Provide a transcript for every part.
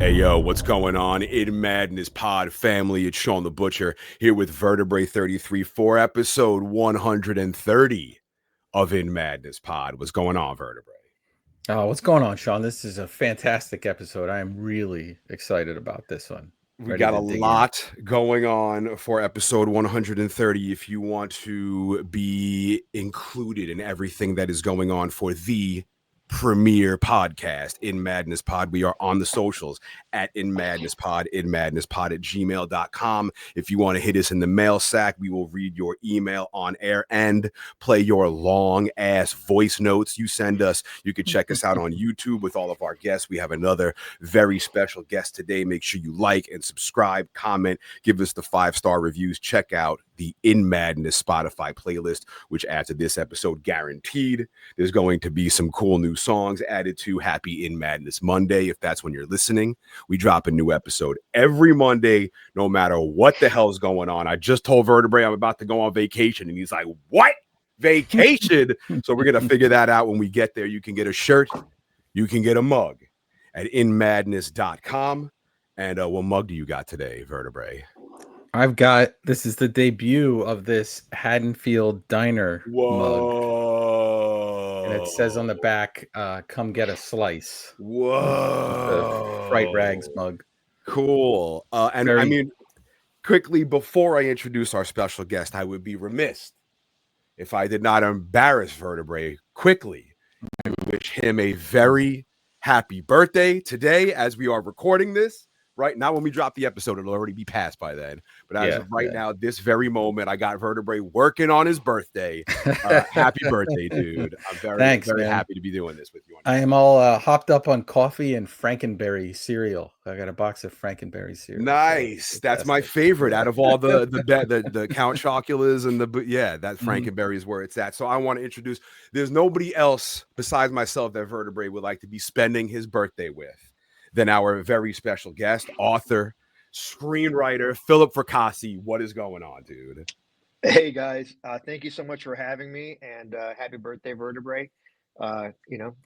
Hey, yo, what's going on? In Madness Pod family, it's Shawn the Butcher here with Vertebrae33 for episode 130 of In Madness Pod. What's going on, Vertebrae? Oh, what's going on, Shawn? This is a fantastic episode. I am really excited about this one. We Ready got a to dig in. lot going on for episode 130. If you want to be included in everything that is going on for the premier podcast, In Madness Pod, we are on the socials at In Madness Pod, inmadnesspod@gmail.com. If you want to hit us in the mail sack, we will read your email on air and play your long ass voice notes you send us. You can check us out on YouTube with all of our guests. We have another very special guest today. Make sure you like and subscribe, comment, give us the 5-star reviews. Check out the In Madness Spotify playlist, which after this episode guaranteed there's going to be some cool new songs added to Happy In Madness Monday. If that's when you're listening, we drop a new episode every Monday, no matter what the hell's going on. I just told Vertebrae I'm about to go on vacation, and he's like, what? Vacation? So we're going to figure that out when we get there. You can get a shirt, you can get a mug at inmadness.com. And what mug do you got today, Vertebrae? This is the debut of this Haddonfield Diner mug. And it says on the back, come get a slice. Whoa. The Fright Rags mug. Cool. And I mean, quickly, before I introduce our special guest, I would be remiss if I did not embarrass Vertebrae quickly and wish him a very happy birthday today as we are recording this. Right now, when we drop the episode, it'll already be past by then. But as of right now, this very moment, I got Vertebrae working on his birthday. Happy birthday, dude. I'm very happy to be doing this with you. I am all hopped up on coffee and Frankenberry cereal. I got a box of Frankenberry cereal. Nice. That's my favorite out of all the Count Choculas and that Frankenberry is where it's at. So I want to introduce, there's nobody else besides myself that Vertebrae would like to be spending his birthday with than our very special guest, author, screenwriter, Philip Fracassi. What is going on, dude? Hey, guys. Thank you so much for having me, and happy birthday, Vertebrae.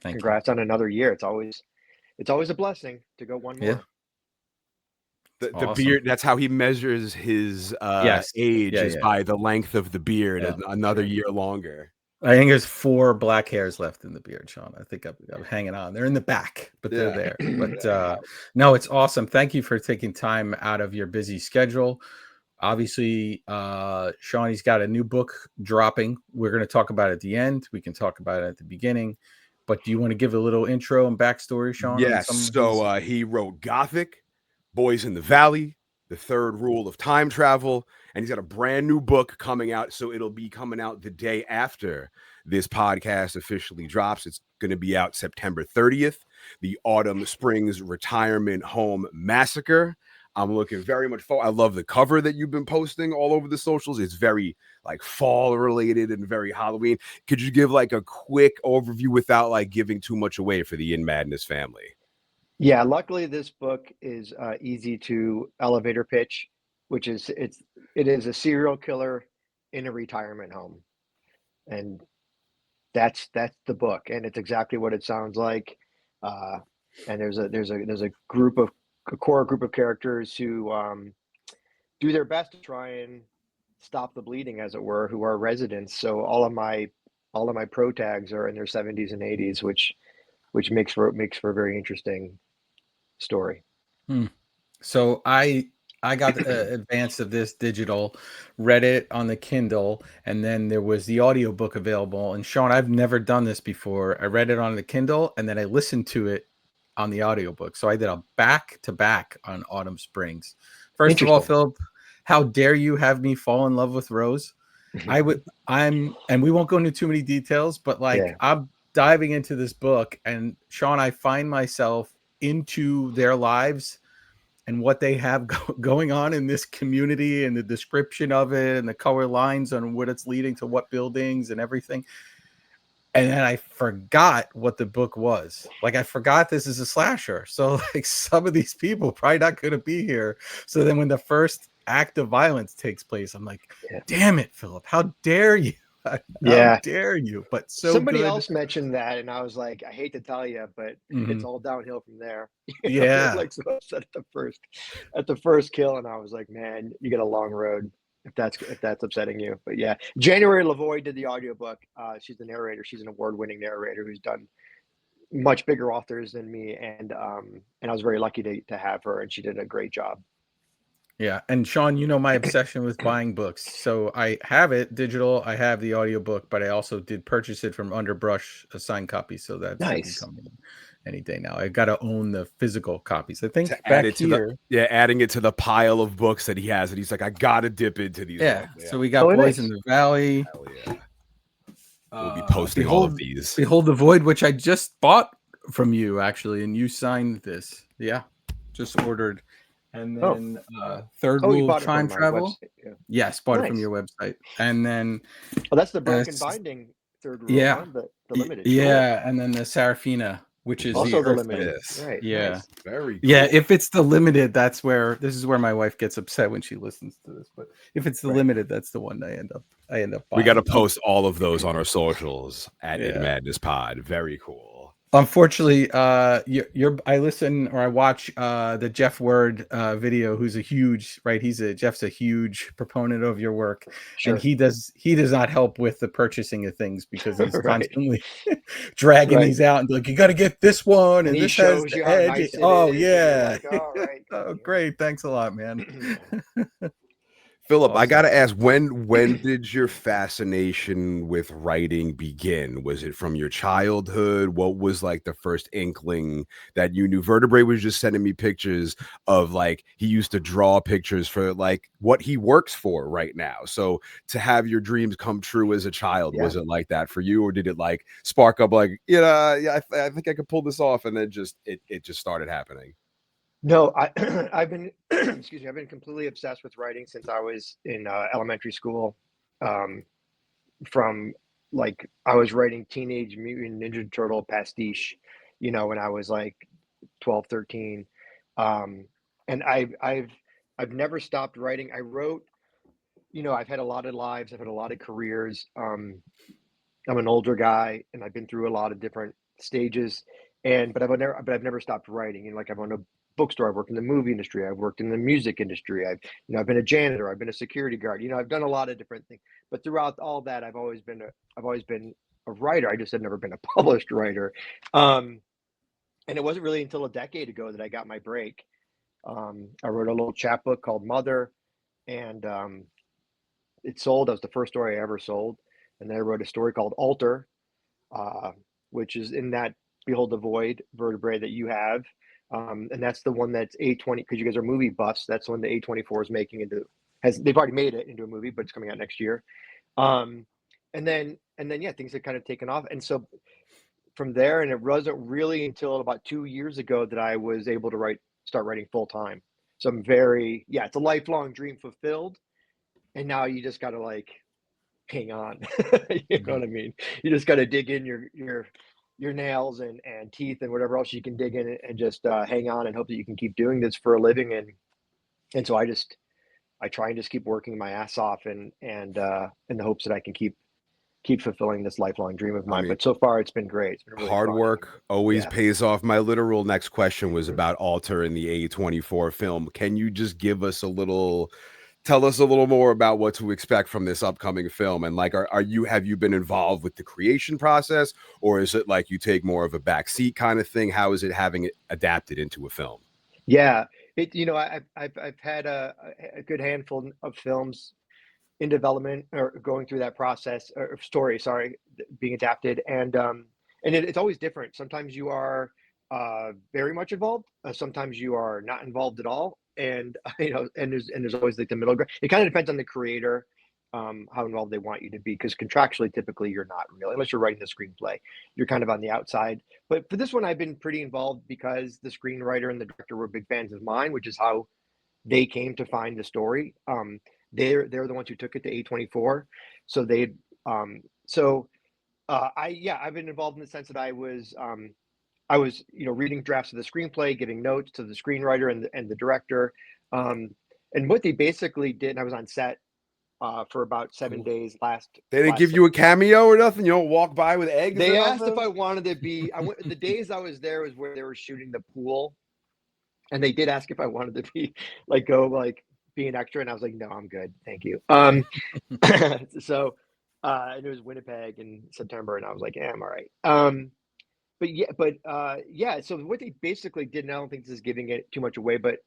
Congrats on another year. It's always a blessing to go one more. The beard, that's how he measures his age, is by the length of the beard, another year longer. I think there's 4 black hairs left in the beard, Shawn. I think I'm hanging on. They're in the back, but they're there. But no, it's awesome. Thank you for taking time out of your busy schedule. Obviously, Shawn, he's got a new book dropping. We're going to talk about it at the end. We can talk about it at the beginning. But do you want to give a little intro and backstory, Shawn? Yes. So he wrote Gothic, Boys in the Valley, The Third Rule of Time Travel, and he's got a brand new book coming out. So it'll be coming out the day after this podcast officially drops. It's going to be out September 30th, The Autumn Springs Retirement Home Massacre. I'm looking very much forward. I love the cover that you've been posting all over the socials. It's very like fall related and very Halloween. Could you give like a quick overview without like giving too much away for the In Madness family? Yeah, luckily this book is easy to elevator pitch, which is it is a serial killer in a retirement home, and that's the book, and it's exactly what it sounds like. And there's a core group of characters who do their best to try and stop the bleeding, as it were, who are residents. So all of my pro tags are in their 70s and 80s, which makes for a very interesting story. So I got advance of this digital, read it on the Kindle, and then there was the audiobook available. And Shawn, I've never done this before. I read it on the Kindle and then I listened to it on the audiobook. So I did a back-to-back on Autumn Springs. First of all, Philip, how dare you have me fall in love with Rose? And we won't go into too many details, but I'm diving into this book, and Shawn, I find myself into their lives and what they have going on in this community, and the description of it and the color lines on what it's leading to, what buildings and everything. And then I forgot what the book was. Like, I forgot this is a slasher. So like some of these people probably not going to be here. So then when the first act of violence takes place, I'm like, damn it, Philip, how dare you? How Yeah. dare you? But so Somebody good. else mentioned that, and I was like, I hate to tell you, but it's Mhm. all downhill from there. They were Yeah. like so upset at the first kill, and I was like, man, you got a long road if that's upsetting you. But yeah, January Lavoie did the audiobook. She's the narrator. She's an award-winning narrator who's done much bigger authors than me, and I was very lucky to have her, and she did a great job. Yeah. And Shawn, you know my obsession with buying books. So I have it digital, I have the audiobook, but I also did purchase it from Underbrush, a signed copy. So that should be Nice. coming any day now. I gotta own the physical copies. I think To add back it to the here. adding it to the pile of books that he has, and he's like, I gotta dip into these Yeah. ones. Yeah, So we got Oh, Boys in nice. the Valley. hell yeah. We'll be posting all of these. Behold the Void, which I just bought from you actually, and you signed this. Yeah. Just ordered. And Oh, then Third you Rule of bought it Time from my Travel. website. Yeah. Yes, bought it from Nice. your website. And then Well, that's the broken s- binding third rule, yeah. huh? The limited. Cool. Yeah, and then the Serafina, which is the Also the Earthling. limited. This Right. Yeah. Nice. very Yeah, cool. if it's the limited, this is where my wife gets upset when she listens to this. But if it's the Right. limited, that's the one I end up We got to buying. post all of those on our socials at In Yeah. Madness Pod. Very cool. Unfortunately, I listen or I watch the Jeff Word video, who's a huge Jeff's a huge proponent of your work, and Sure. he does not help with the purchasing of things because he's Right. constantly dragging Right. these out and be like, you got to get this one and he this has shows the you how edge. nice it Oh is, and you're yeah. like, all right. Oh great, thanks a lot, man. Philip, I Awesome. gotta ask, when did your fascination with writing begin? Was it from your childhood? What was like the first inkling that you knew? Vertebrae was just sending me pictures of like he used to draw pictures for like what he works for right now. So to have your dreams come true as a child, Yeah. was it like that for you, or did it like spark up like, yeah, I think I could pull this off, and then it just started happening? No, I've been excuse me, I've been completely obsessed with writing since I was in elementary school. Um, from like I was writing Teenage Mutant Ninja Turtle pastiche, when I was like 12, 13. Um, and I've never stopped writing. I wrote, I've had a lot of lives, I've had a lot of careers. I'm an older guy and I've been through a lot of different stages, but I've never stopped writing. Like I've owned a bookstore, I've worked in the movie industry, I've worked in the music industry, I've been a janitor, I've been a security guard, I've done a lot of different things. But throughout all that, I've always been a writer. I just had never been a published writer. And it wasn't really until a decade ago that I got my break. I wrote a little chapbook called Mother, and it sold. That was the first story I ever sold. And then I wrote a story called Alter, uh, which is in that Behold the Void vertebrae that you have. And that's the one that's A20, because you guys are movie buffs. That's the one the A24 is making they've already made it into a movie, but it's coming out next year. Um, and then, yeah, things have kind of taken off. And so from there, and it wasn't really until about 2 years ago that I was able to start writing full time. So it's a lifelong dream fulfilled. And now you just got to like hang on. You know what I mean? You just got to dig in your nails and teeth and whatever else you can dig in and just hang on and hope that you can keep doing this for a living. And so I try and just keep working my ass off and in the hopes that I can keep fulfilling this lifelong dream of I mine. mean, But so far it's been great. It's been really hard fun. work always Yeah. pays off. My literal next question was about Alter in the A24 film. Can you just tell us a little more about what to expect from this upcoming film? And like, have you been involved with the creation process, or is it like you take more of a backseat kind of thing? How is it having it adapted into a film? Yeah. I've had a good handful of films in development or going through that process or story, sorry, being adapted. And it's always different. Sometimes you are very much involved. Sometimes you are not involved at all. And, and there's always like the middle ground. It kind of depends on the creator, how involved they want you to be. Cause contractually, typically you're not really, unless you're writing the screenplay, you're kind of on the outside. But for this one, I've been pretty involved because the screenwriter and the director were big fans of mine, which is how they came to find the story. They're the ones who took it to A24. So I've been involved in the sense that I was reading drafts of the screenplay, giving notes to the screenwriter and the director. And what they basically did, and I was on set for about 7 days They didn't give you a cameo or nothing? You don't walk by with eggs They or asked nothing? if I wanted to be. The days I was there was where they were shooting the pool, and they did ask if I wanted to be be an extra, and I was like, no, I'm good, thank you. So, and it was Winnipeg in September, and I was like, yeah, I'm all right. Yeah. So what they basically did, and I don't think this is giving it too much away, but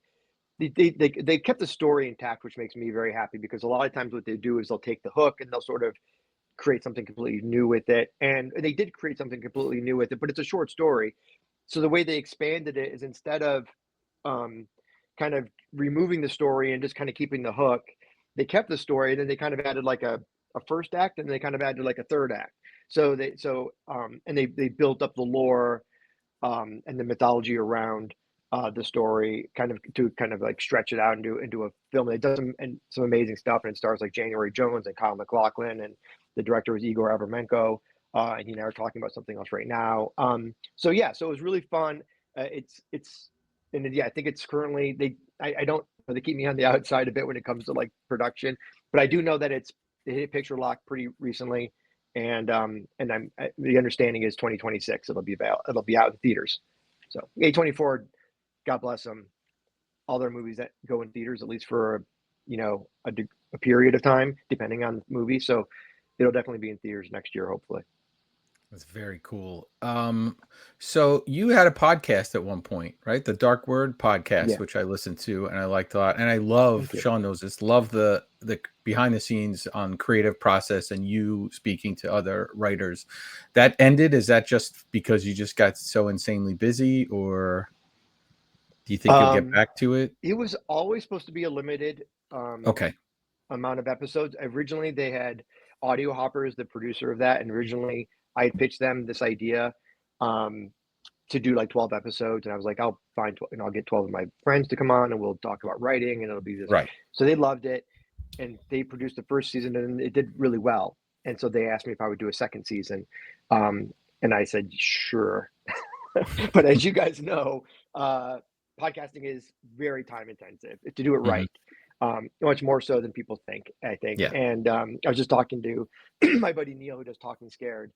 they kept the story intact, which makes me very happy, because a lot of times what they do is they'll take the hook and they'll sort of create something completely new with it. And they did create something completely new with it, but it's a short story. So the way they expanded it is, instead of um, kind of removing the story and just kind of keeping the hook, they kept the story, and then they kind of added like a first act, and they kind of added like a third act. And they built up the lore and the mythology around the story, kind of to kind of like stretch it out into a film. It does some amazing stuff, and it stars like January Jones and Kyle MacLachlan, and the director was Igor Avermenko, and he and I are talking about something else right now. So yeah, so it was really fun. I think it's currently I don't, they keep me on the outside a bit when it comes to like production, but I do know that they hit picture lock pretty recently, and the understanding is 2026 it'll be out in theaters. So A24, God bless them, all their movies that go in theaters, at least for a period of time, depending on the movie. So it'll definitely be in theaters next year, hopefully. That's very cool. So you had a podcast at one point, right? The Dark Word podcast, Yeah. which I listened to and I liked a lot. And I love, Shawn knows this, love the behind the scenes on creative process and you speaking to other writers. That ended. Is that just because you just got so insanely busy, or do you think you'll get back to it? It was always supposed to be a limited Okay. amount of episodes. Originally, they had Audio Hoppers, the producer of that, and originally I had pitched them this idea to do like 12 episodes, and I was like, I'll find and I'll get 12 of my friends to come on, and we'll talk about writing, and it'll be this. Right. So they loved it, and they produced the first season, and it did really well. And so they asked me if I would do a second season, and I said sure. But as you guys know, podcasting is very time intensive to do it right. Much more so than people think, I think. Yeah. And I was just talking to my buddy Neil, who does Talking Scared.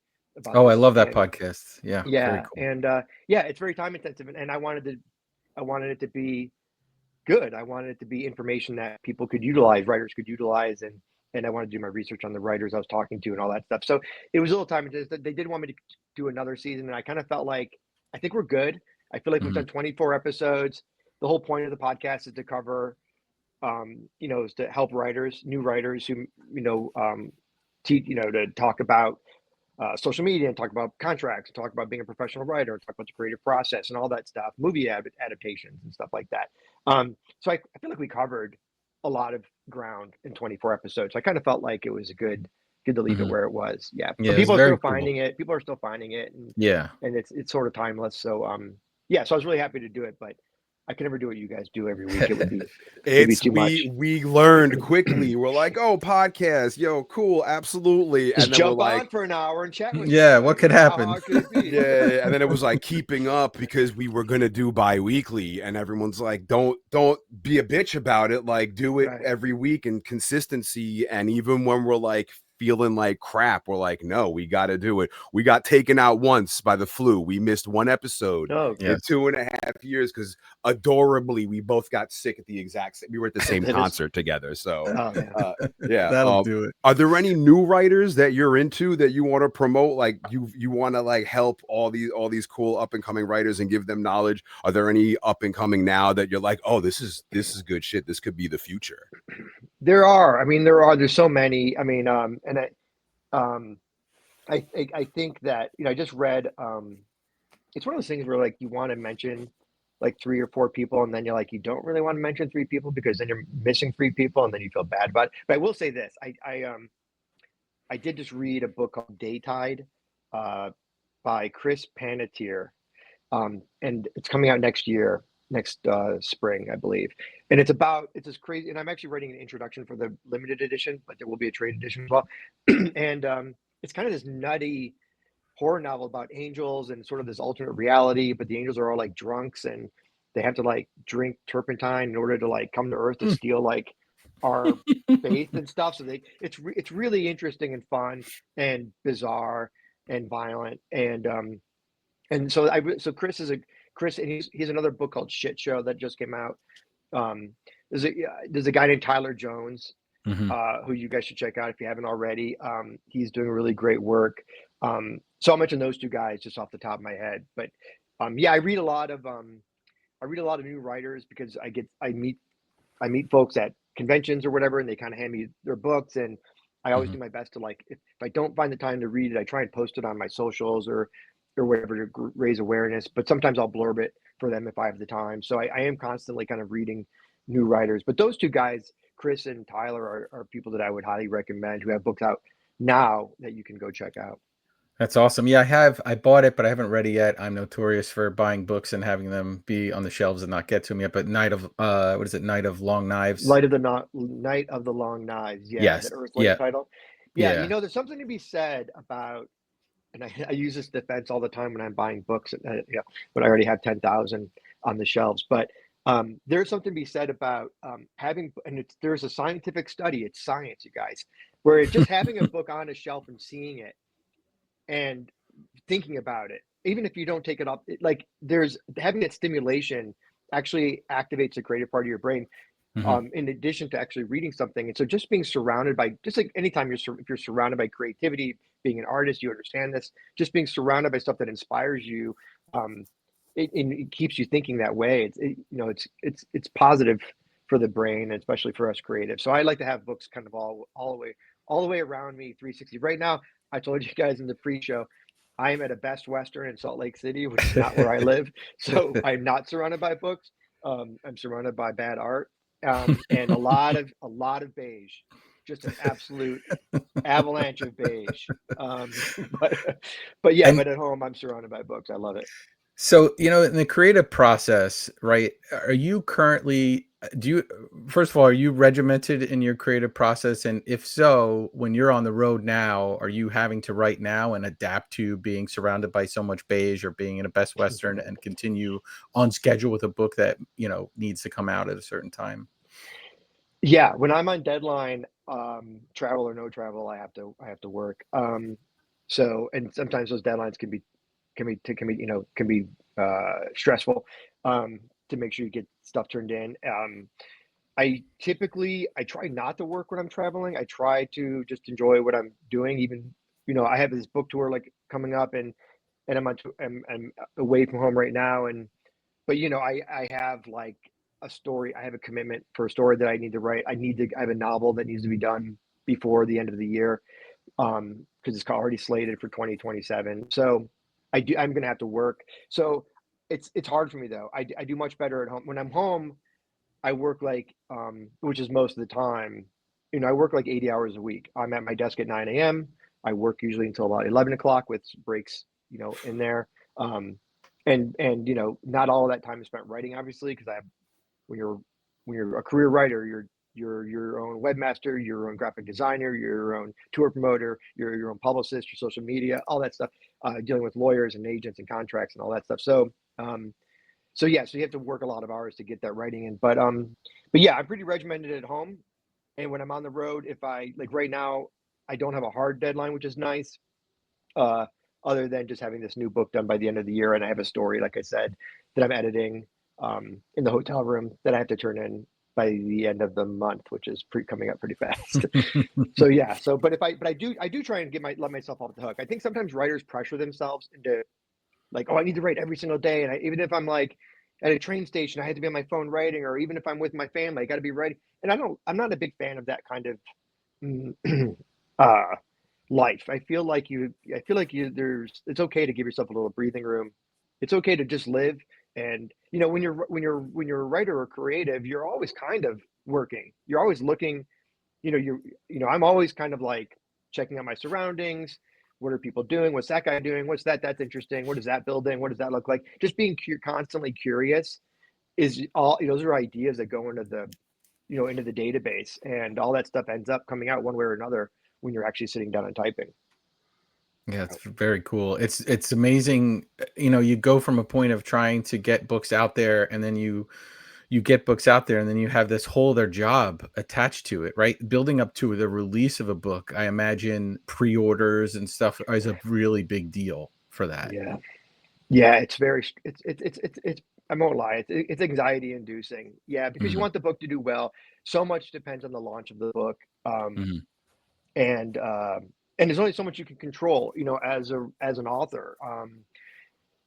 I love that podcast. Yeah. Yeah. Very cool. And it's very time intensive. And I wanted it to be good. I wanted it to be information that people could utilize, writers could utilize. And I wanted to do my research on the writers I was talking to and all that stuff. So it was a little time intensive. They did want me to do another season. And I kind of felt like, I think we're good. I feel like we've done 24 episodes. The whole point of the podcast is to cover, is to help new writers who, to talk about social media, and talk about contracts, and talk about being a professional writer, and talk about the creative process and all that stuff, movie adaptations and stuff like that. So I feel like we covered a lot of ground in 24 episodes. So I kind of felt like it was good to leave it where it was. Yeah. But people are still finding it. People are still finding it. And, and it's sort of timeless. So, so I was really happy to do it, but I can never do what you guys do every week. It would be too much. We learned quickly. We're like, oh, podcast, yo, cool, absolutely. Just and then jump we're like, on for an hour and chat with what could happen? How could it be? Yeah, and then it was like keeping up, because we were gonna do bi-weekly, and everyone's like, don't be a bitch about it. Like, do it every week, and consistency. And even when we're like feeling like crap, we're like, no, we got to do it. We got taken out once by the flu. We missed one episode in 2.5 years, because adorably we both got sick at the exact same. We were at the same concert together. So that'll do it. Are there any new writers that you're into that you want to promote? Like you want to like help all these cool up and coming writers and give them knowledge? Are there any up and coming now that you're like, oh, this is good shit, this could be the future? There are. I mean, there's so many. I mean, I think that, I just read, it's one of those things where like you want to mention like 3 or 4 people, and then you're like, you don't really want to mention 3 people, because then you're missing 3 people, and then you feel bad about it. But I will say this, I did just read a book called Daytide by Chris Panettiere, and it's coming out next spring, I believe. And it's this crazy, and I'm actually writing an introduction for the limited edition, but there will be a trade edition as well. And it's kind of this nutty horror novel about angels and sort of this alternate reality, but the angels are all like drunks, and they have to like drink turpentine in order to like come to Earth to steal like our faith and stuff. So it's really interesting and fun and bizarre and violent. And so Chris and he's another book called Shit Show that just came out. Um, there's a guy named Tyler Jones, who you guys should check out if you haven't already. He's doing really great work. So I'll mention those two guys just off the top of my head. But yeah, I read a lot of new writers because I meet folks at conventions or whatever, and they kind of hand me their books, and I always do my best to, like, if I don't find the time to read it, I try and post it on my socials or whatever to raise awareness. But sometimes I'll blurb it for them if I have the time. So I am constantly kind of reading new writers. But those two guys, Chris and Tyler, are people that I would highly recommend who have books out now that you can go check out. That's awesome. Yeah, I bought it, but I haven't read it yet. I'm notorious for buying books and having them be on the shelves and not get to me yet. But Night of Night of Long Knives? Night of the Long Knives. Yeah, Yes. the Earth Yeah. title. Yeah, Yeah. you know, there's something to be said about, and I use this defense all the time when I'm buying books, when I already have 10,000 on the shelves. But there's something to be said about having, and there's a scientific study. It's science, you guys, where just having a book on a shelf and seeing it and thinking about it, even if you don't take it up, like, there's having that stimulation actually activates the creative part of your brain. In addition to actually reading something. And so just being surrounded by, just like anytime if you're surrounded by creativity, being an artist, you understand this, just being surrounded by stuff that inspires you, it keeps you thinking that way. It's positive for the brain, and especially for us creatives. So I like to have books kind of all the way around me, 360. Right now, I told you guys in the pre-show, I am at a Best Western in Salt Lake City, which is not where I live. So I'm not surrounded by books. I'm surrounded by bad art. And a lot of beige, just an absolute avalanche of beige. But yeah, but at home I'm surrounded by books. I love it. So, in the creative process, right? Are you currently, first of all, are you regimented in your creative process? And if so, when you're on the road now, are you having to write now and adapt to being surrounded by so much beige, or being in a Best Western and continue on schedule with a book that, needs to come out at a certain time? Yeah, when I'm on deadline, travel or no travel, I have to work. So, and sometimes those deadlines can be stressful, to make sure you get stuff turned in. I try not to work when I'm traveling. I try to just enjoy what I'm doing. Even, I have this book tour like coming up, and I'm away from home right now, but I have like a story. I have a commitment for a story that I need to write. I have a novel that needs to be done before the end of the year, because it's already slated for 2027. So I'm going to have to work. So it's hard for me though. I do much better at home. When I'm home, I work like, which is most of the time, I work like 80 hours a week. I'm at my desk at 9 a.m. I work usually until about 11 o'clock with breaks, in there. And not all of that time is spent writing, obviously, because when you're a career writer, you're your own webmaster, your own graphic designer, your own tour promoter, you're your own publicist, your social media, all that stuff, dealing with lawyers and agents and contracts and all that stuff. So yeah, so you have to work a lot of hours to get that writing in. But yeah, I'm pretty regimented at home. And when I'm on the road, if I, like, right now, I don't have a hard deadline, which is nice. Uh, Other than just having this new book done by the end of the year, and I have a story, like I said, that I'm editing in the hotel room that I have to turn in by the end of the month, which is coming up pretty fast. So yeah, but I do try and let myself off the hook. I think sometimes writers pressure themselves into, like, oh, I need to write every single day, and even if I'm like at a train station, I had to be on my phone writing, or even if I'm with my family, I got to be writing. And I'm not a big fan of that kind of life. I feel like it's okay to give yourself a little breathing room. It's okay to just live. And when you're a writer or creative, you're always kind of working. You're always looking, I'm always kind of like checking out my surroundings. What are people doing? What's that guy doing? What's that's interesting? What is that building? What does that look like? Just being constantly curious is all, those are ideas that go into the database, and all that stuff ends up coming out one way or another when you're actually sitting down and typing. Yeah, it's very cool. It's amazing. You go from a point of trying to get books out there, and then you you get books out there and then you have this whole other job attached to it, right? Building up to the release of a book, I imagine pre-orders and stuff is a really big deal for that. Yeah, it's very it's I won't lie, it's anxiety inducing. Yeah, because you Mhm, want the book to do well. So much depends on the launch of the book. mhm. And there's only so much you can control, as an author.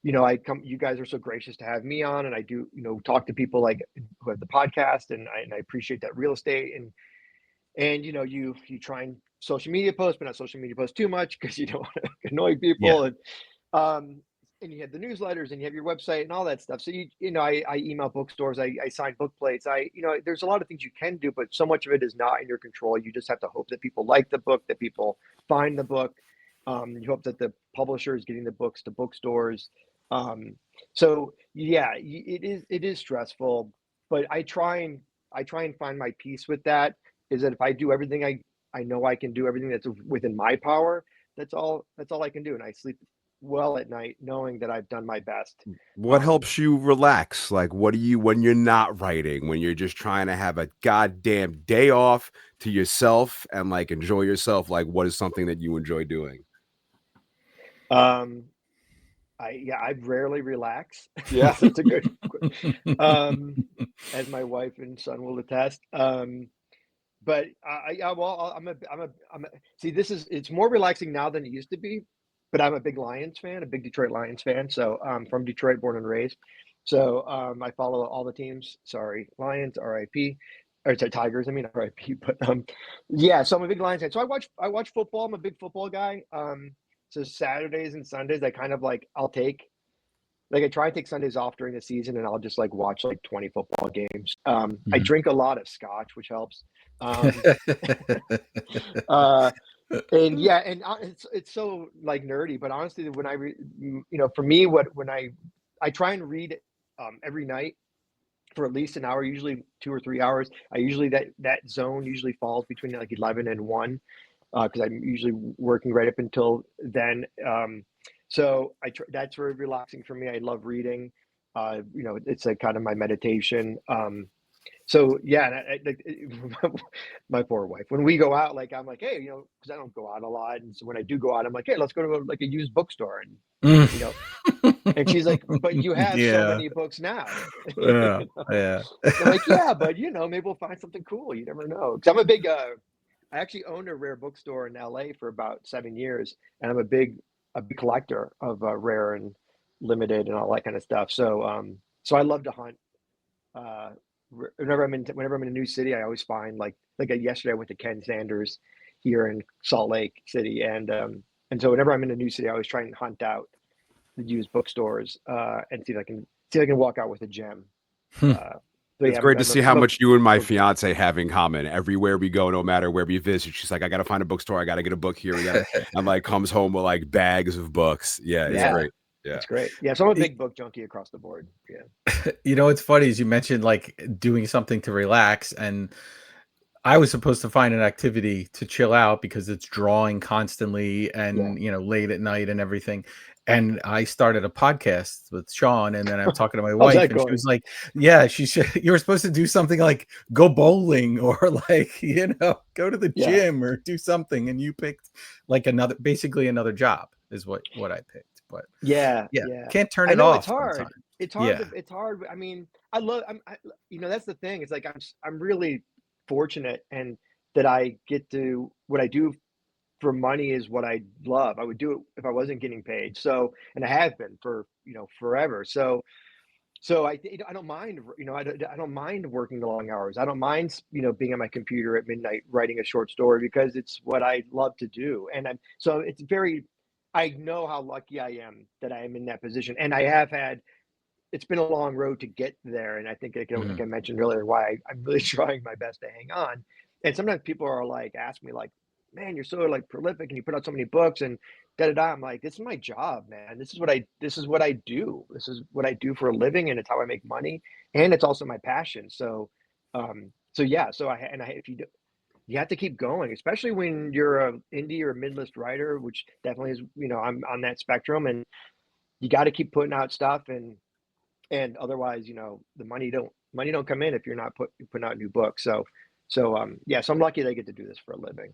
You guys are so gracious to have me on, and I do, talk to people like who have the podcast, and I appreciate that real estate, and you try and social media post, but not social media post too much because you don't want to annoy Yeah. people, um, and you have the newsletters and you have your website and all that stuff. So I email bookstores, I sign book plates, there's a lot of things you can do, but so much of it is not in your control. You just have to hope that people like the book, that people find the book. You hope that the publisher is getting the books to bookstores. So yeah, it is stressful, but I try and find my peace with that. Is that if I do everything I know I can do everything that's within my power, that's all I can do, and I sleep well at night knowing that I've done my best. What Um, helps you relax? Like, what do you, when you're not writing, when you're just trying to have a goddamn day off to yourself and like enjoy yourself? Like, what is something that you enjoy doing? um, I rarely relax. Yeah. So it's a good, um, as my wife and son will attest. But well, see, it's more relaxing now than it used to be, but I'm a big Lions fan, a big Detroit Lions fan. So from Detroit, born and raised. So I follow all the teams. Sorry, Lions, RIP, or sorry, Tigers. I mean RIP. But yeah. So I'm a big Lions fan. So I watch football. I'm a big football guy. So Saturdays and Sundays, I kind of I try and take Sundays off during the season, and I'll just like watch like 20 football games. I Mhm. drink a lot of scotch, which helps. Um, uh, and yeah, and it's so like nerdy, but honestly, when for me, when I try and read every night for at least an hour, usually 2 or 3 hours. I usually that zone usually falls between like 11 and 1, because I'm usually working right up until then. So that's very relaxing for me. I love reading. It's like kind of my meditation. So yeah, my poor wife. When we go out, like I'm like, hey, because I don't go out a lot, and so when I do go out, I'm like, hey, let's go to like a used bookstore, and Mm. you know, and she's like, but you have so Yeah. many books now. Yeah. Yeah. So I'm like, yeah, but maybe we'll find something cool. You never know. Because I'm a big. I actually owned a rare bookstore in LA for about 7 years, and I'm a big collector of rare and limited and all that kind of stuff. So I love to hunt. Uh, whenever I'm in a new city, I always find yesterday I went to Ken Sanders here in Salt Lake City, and so whenever I'm in a new city, I always try and hunt out the used bookstores, and see if I can walk out with a gem. Hmm. Uh, so It's yeah, great to see how I'm a much you and my book. fiance have in common. Everywhere we go, no matter where we visit, she's like, I gotta find a bookstore. I gotta get a book here. And like comes home with like bags of books. Yeah, it's Yeah, great. Yeah. it's great. Yeah, so I'm a Y- big book junkie across the board. Yeah, It's funny as you mentioned like doing something to relax, and I was supposed to find an activity to chill out because it's drawing constantly yeah. and, late at night and everything. And I started a podcast with Shawn, and then I'm talking to my How's wife, that and she going? was like, "Yeah, she should. You were supposed to do something like go bowling or like, go to the Yeah, gym or do something." And you picked like basically another job is what I picked. But yeah, yeah, yeah. can't turn I it know it's off sometimes. hard. It's hard Yeah. to. It's hard. I mean, I love. That's the thing. It's like I'm really fortunate, and that I get to what I do for money is what I love. I would do it if I wasn't getting paid. So, and I have been for forever. So I don't mind, I don't mind working the long hours. I don't mind, being on my computer at midnight writing a short story because it's what I love to do. And I know how lucky I am that I am in that position. And it's been a long road to get there. And I think, like Mhm. I mentioned earlier, why I'm really trying my best to hang on. And sometimes people are like, ask me like, man, you're so like prolific and you put out so many books and da da da. I'm like, this is my job, man. This is what I do. This is what I do for a living, and it's how I make money, and it's also my passion. So yeah. If you have to keep going, especially when you're a indie or a mid-list writer, which definitely is. I'm on that spectrum, and you got to keep putting out stuff. And and otherwise, the money don't come in if you're not putting out new books. So yeah, so I'm lucky they get to do this for a living.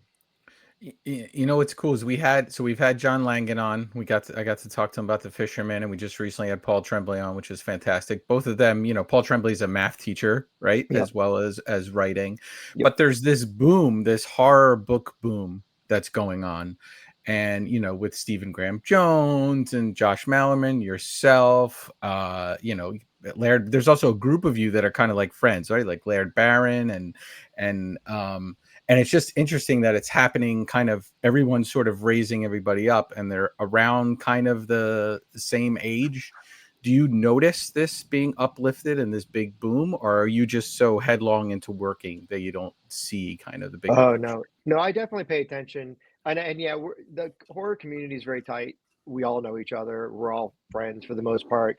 What's cool is we've had John Langan on. I got to talk to him about The Fisherman, and we just recently had Paul Tremblay on, which is fantastic. Both of them, Paul Tremblay's a math teacher, right, Yep. as well as writing. Yep. But there's this boom, this horror book boom that's going on, and with Stephen Graham Jones and Josh Malerman, yourself, Laird. There's also a group of you that are kind of like friends, right? Like Laird Barron and it's just interesting that it's happening kind of everyone's sort of raising everybody up and they're around kind of the same age. Do you notice this being uplifted and this big boom, or are you just so headlong into working that you don't see kind of the bigger picture? No, I definitely pay attention. And yeah, the horror community is very tight. We all know each other. We're all friends for the most part.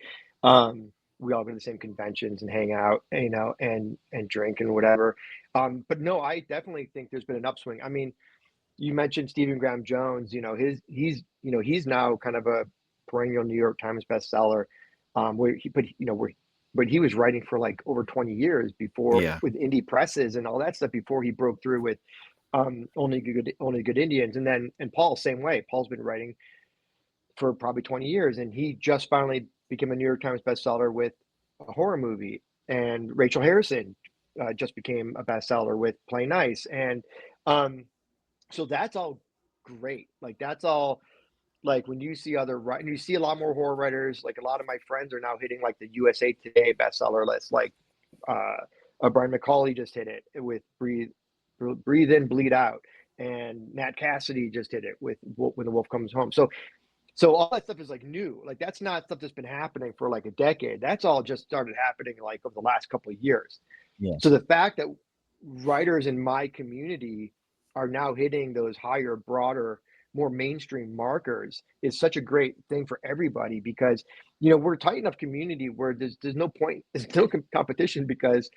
We all go to the same conventions and hang out, and drink and whatever. But no, I definitely think there's been an upswing. I mean, you mentioned Stephen Graham Jones. He's now kind of a perennial New York Times bestseller. But he was writing for like over 20 years before with indie presses and all that stuff before he broke through with Only Good Indians. And Paul, same way. Paul's been writing for probably 20 years, and he just finally became a New York Times bestseller with a horror movie. And Rachel Harrison just became a bestseller with Play Nice. And so that's all great. Like that's all. Like when you see and you see a lot more horror writers, like a lot of my friends are now hitting like the USA Today bestseller list. Like Brian McCauley just hit it with Breathe In, Bleed Out, and Nat Cassidy just hit it with When the Wolf Comes Home. So all that stuff is like new. Like that's not stuff that's been happening for like a decade. That's all just started happening like over the last couple of years. Yeah. So the fact that writers in my community are now hitting those higher, broader, more mainstream markers is such a great thing for everybody, because we're a tight enough community where there's no point, there's no competition, because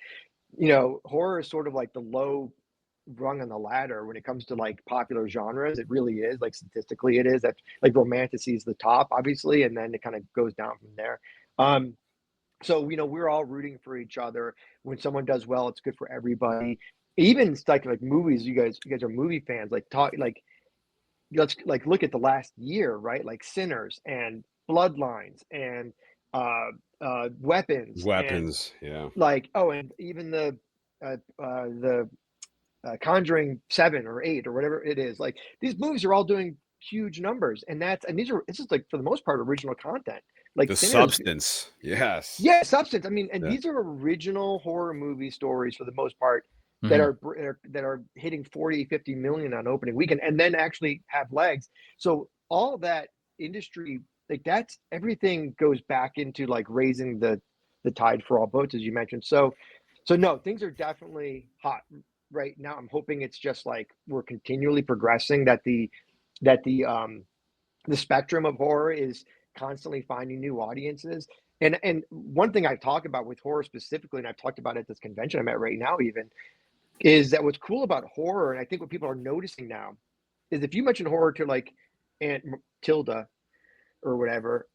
horror is sort of like the low rung on the ladder when it comes to like popular genres. It really is, like statistically it is. That like romantasy is the top, obviously, and then it kind of goes down from there. So we're all rooting for each other. When someone does well, it's good for everybody. Even like movies, you guys are movie fans. Let's like look at the last year, right? Like Sinners and Bloodlines and Weapons, and yeah. like and even the Conjuring 7 or 8 or whatever it is. Like these movies are all doing huge numbers, and this is like for the most part original content. Like the Sinners, substance, yes, yeah, substance. I mean, and these are original horror movie stories for the most part that are hitting 40, 50 million on opening weekend, and then actually have legs. So all that industry, like that's everything goes back into like raising the tide for all boats, as you mentioned. So no, things are definitely hot right now. I'm hoping it's just like we're continually progressing, that the spectrum of horror is constantly finding new audiences. And one thing I've talked about with horror specifically, and I've talked about it at this convention I'm at right now even, is that what's cool about horror, and I think what people are noticing now, is if you mention horror to like Aunt Tilda or whatever,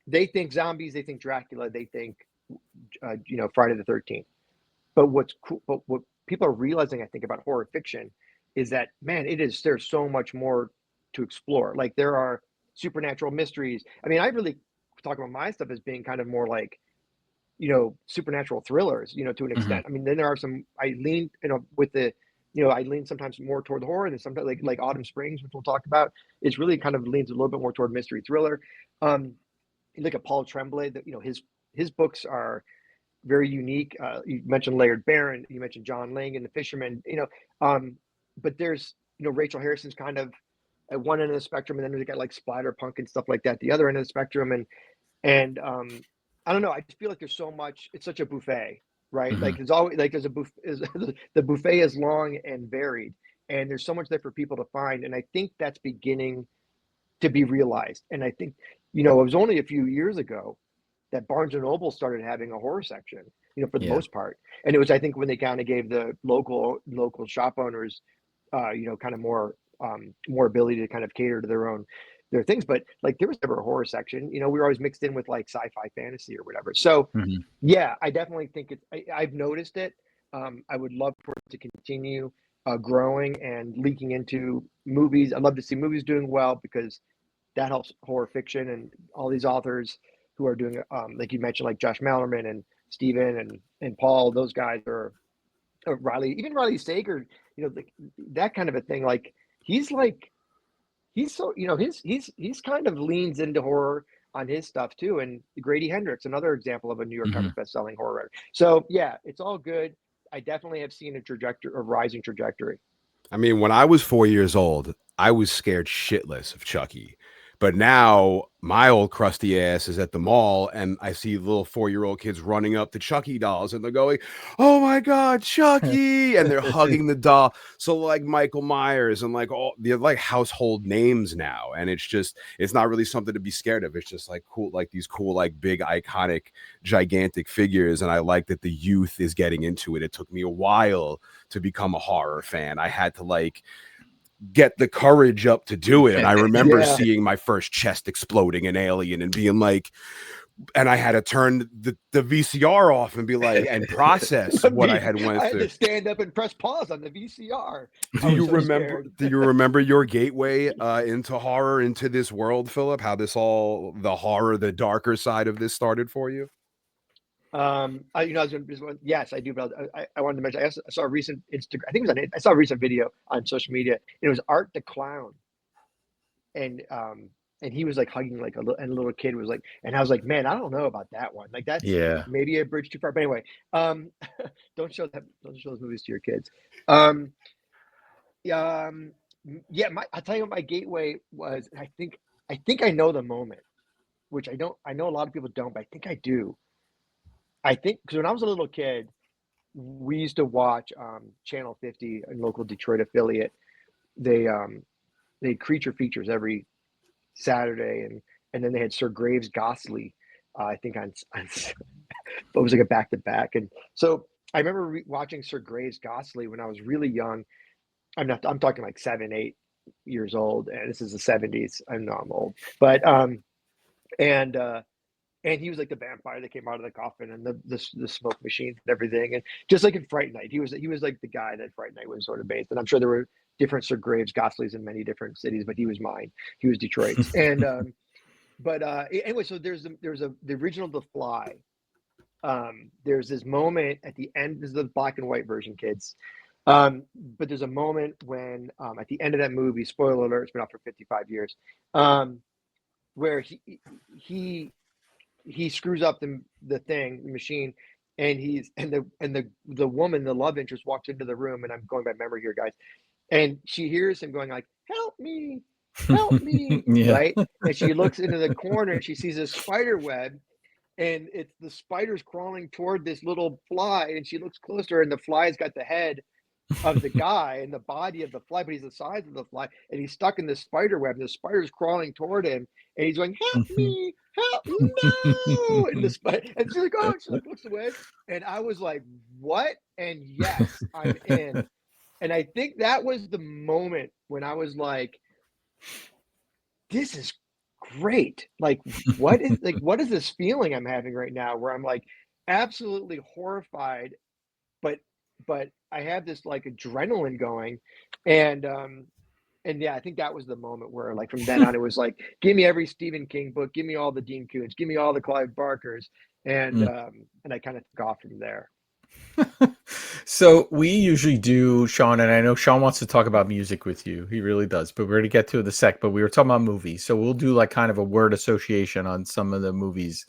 they think zombies, they think Dracula, they think Friday the 13th. But what's cool, but what people are realizing, I think, about horror fiction is that, man, there's so much more to explore. Like there are supernatural mysteries. I mean, I really talk about my stuff as being kind of more like, supernatural thrillers, to an extent. I mean, then there are some, I lean, with the, I lean sometimes more toward the horror, and sometimes like Autumn Springs, which we'll talk about. It's really kind of leans a little bit more toward mystery thriller. You look at Paul Tremblay, that, his books are very unique. You mentioned Laird Barron, you mentioned John Langan, The Fisherman, but there's, Rachel Harrison's kind of at one end of the spectrum, and then we got like Splatterpunk and stuff like that, the other end of the spectrum. And I don't know, I just feel like there's so much, it's such a buffet, right? Like there's always, like there's a the buffet is long and varied, and there's so much there for people to find. And I think that's beginning to be realized. And I think, it was only a few years ago that Barnes and Noble started having a horror section, for the most part. And it was, I think, when they kind of gave the local shop owners, kind of more ability to kind of cater to their own their things, but like there was never a horror section. You know, we were always mixed in with like sci-fi fantasy or whatever. So yeah, I definitely think I've noticed it. I would love for it to continue growing and leaking into movies. I'd love to see movies doing well because that helps horror fiction and all these authors who are doing like you mentioned, like Josh Malerman and Steven and Paul. Those guys are Riley, even Riley Sager. You know, that kind of a thing. Like he's so, you know, he's kind of leans into horror on his stuff too. And Grady Hendrix, another example of a New York Times best-selling horror writer. So yeah, it's all good. I definitely have seen a rising trajectory. I mean, when I was 4 years old, I was scared shitless of Chucky. But now my old crusty ass is at the mall and I see little 4-year-old kids running up to Chucky dolls and they're going, "Oh my God, Chucky!" And they're hugging the doll. So like Michael Myers and like all the like household names now. And it's not really something to be scared of. It's just like cool, like these cool, like big, iconic, gigantic figures. And I like that the youth is getting into it. It took me a while to become a horror fan. I had to like get the courage up to do it. And I remember seeing my first chest exploding in Alien and being like, and I had to turn the VCR off and be like, and process what I had went through. I had to stand up and press pause on the VCR. Do you remember your gateway into horror, into this world, Philip? How the darker side of this started for you? Yes, I do. But I wanted to mention. I saw a recent Instagram. I think it was I saw a recent video on social media. It was Art the Clown, and he was like hugging like a little kid was like, and I was like, man, I don't know about that one. Like that's maybe a bridge too far. But anyway, don't show those movies to your kids. I'll tell you what my gateway was. I think I know the moment, which I don't. I know a lot of people don't, but I think I do. I think because when I was a little kid, we used to watch Channel 50, a local Detroit affiliate. They had creature features every Saturday, and then they had Sir Graves Gosley, I think on it was like a back to back. And so I remember watching Sir Graves Gosley when I was really young. I'm talking like 7, 8 years old, and this is the 70s. I know I'm old, but and he was like the vampire that came out of the coffin and the smoke machine and everything. And just like in Fright Night, he was like the guy that Fright Night was sort of based. And I'm sure there were different Sir Graves Gosleys in many different cities, but he was mine. He was Detroit's. And anyway, so there's the original The Fly. There's this moment at the end. This is the black and white version, kids. But there's a moment when at the end of that movie, spoiler alert, it's been out for 55 years, where he screws up the machine, and the woman, the love interest, walks into the room, and I'm going by memory here, guys, and she hears him going like, help me, right? And she looks into the corner and she sees a spider web, and it's the spider's crawling toward this little fly, and she looks closer, and the fly's got the head of the guy and the body of the fly, but he's the size of the fly, and he's stuck in this spider web, and the spider's crawling toward him, and he's going, help me, help, no, and she's like, oh, and she like looks away, and I was like, what? And yes, I'm in. And I think that was the moment when I was like, this is great. Like, what is this feeling I'm having right now where I'm like absolutely horrified, but I have this like adrenaline going, and yeah, I think that was the moment where like from then on it was like, give me every Stephen King book, give me all the Dean Koontz, give me all the Clive Barkers, and I kind of took off from there. So we usually do, Shawn, and I know Shawn wants to talk about music with you. He really does, but we're going to get to it in a sec. But we were talking about movies, so we'll do like kind of a word association on some of the movies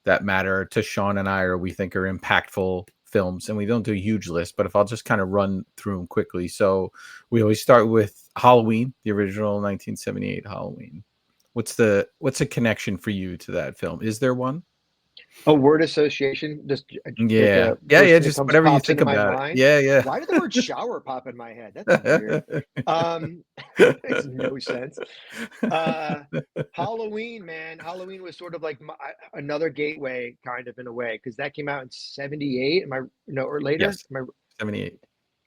that matter to Shawn and I, or we think are impactful films. And we don't do a huge list, but if I'll just kind of run through them quickly. So we always start with Halloween, the original 1978 Halloween. What's a connection for you to that film? Is there one? A word association, just just whatever you think about it. Yeah. Why did the word shower pop in my head? That's weird. Makes no sense. Halloween, man. Halloween was sort of like another gateway, kind of, in a way, because that came out in 78. Or later? Yes, 78. In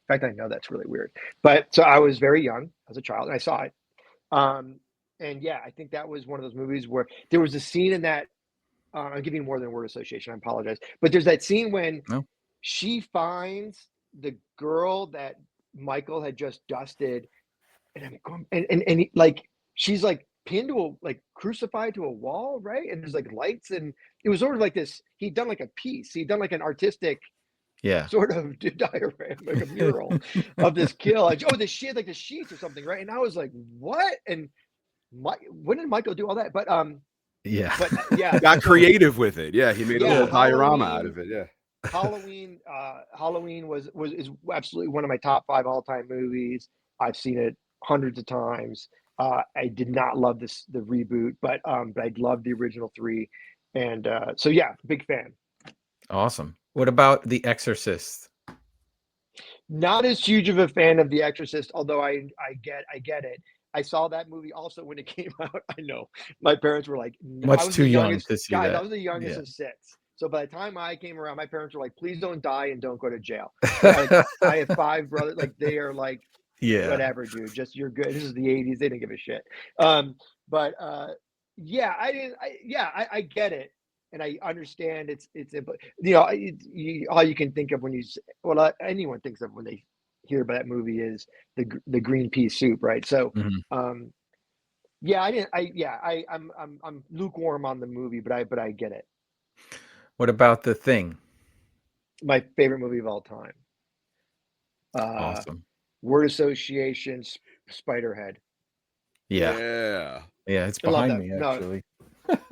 fact, I know that's really weird. But so I was very young as a child, and I saw it. And yeah, I think that was one of those movies where there was a scene in that. I'm giving more than word association. I apologize, but there's that scene when No. she finds the girl that Michael had just dusted, and I'm going, and he, like she's like pinned to a like crucified to a wall, right? And there's like lights, and it was sort of like this. He'd done like a piece. He'd done like an artistic Yeah. sort of diagram, like a mural of this kill. Like, oh, the shit, like the sheets or something, right? And I was like, what? And when did Michael do all that? But Yeah. but yeah, Got creative with it. Yeah, he made a little diorama out of it. Yeah. Halloween is absolutely one of my top 5 all-time movies. I've seen it hundreds of times. I did not love the reboot, but I loved the original 3, and so yeah, big fan. Awesome. What about The Exorcist? Not as huge of a fan of The Exorcist, although I get it. I saw that movie also when it came out. I know my parents were like, Much too young to see guys, that. I was the youngest of 6. So by the time I came around, my parents were like, please don't die and don't go to jail. Like, I have 5 brothers. Like, they are like, Yeah. whatever, dude, just you're good. This is the 80s. They didn't give a shit. But yeah, I get it. And I understand it's all you can think of when anyone thinks of when they hear about that movie is the green pea soup, right? So yeah, I'm lukewarm on the movie, but I get it. What about The Thing? My favorite movie of all time. Awesome. Word association, Spiderhead. Yeah, it's behind me actually.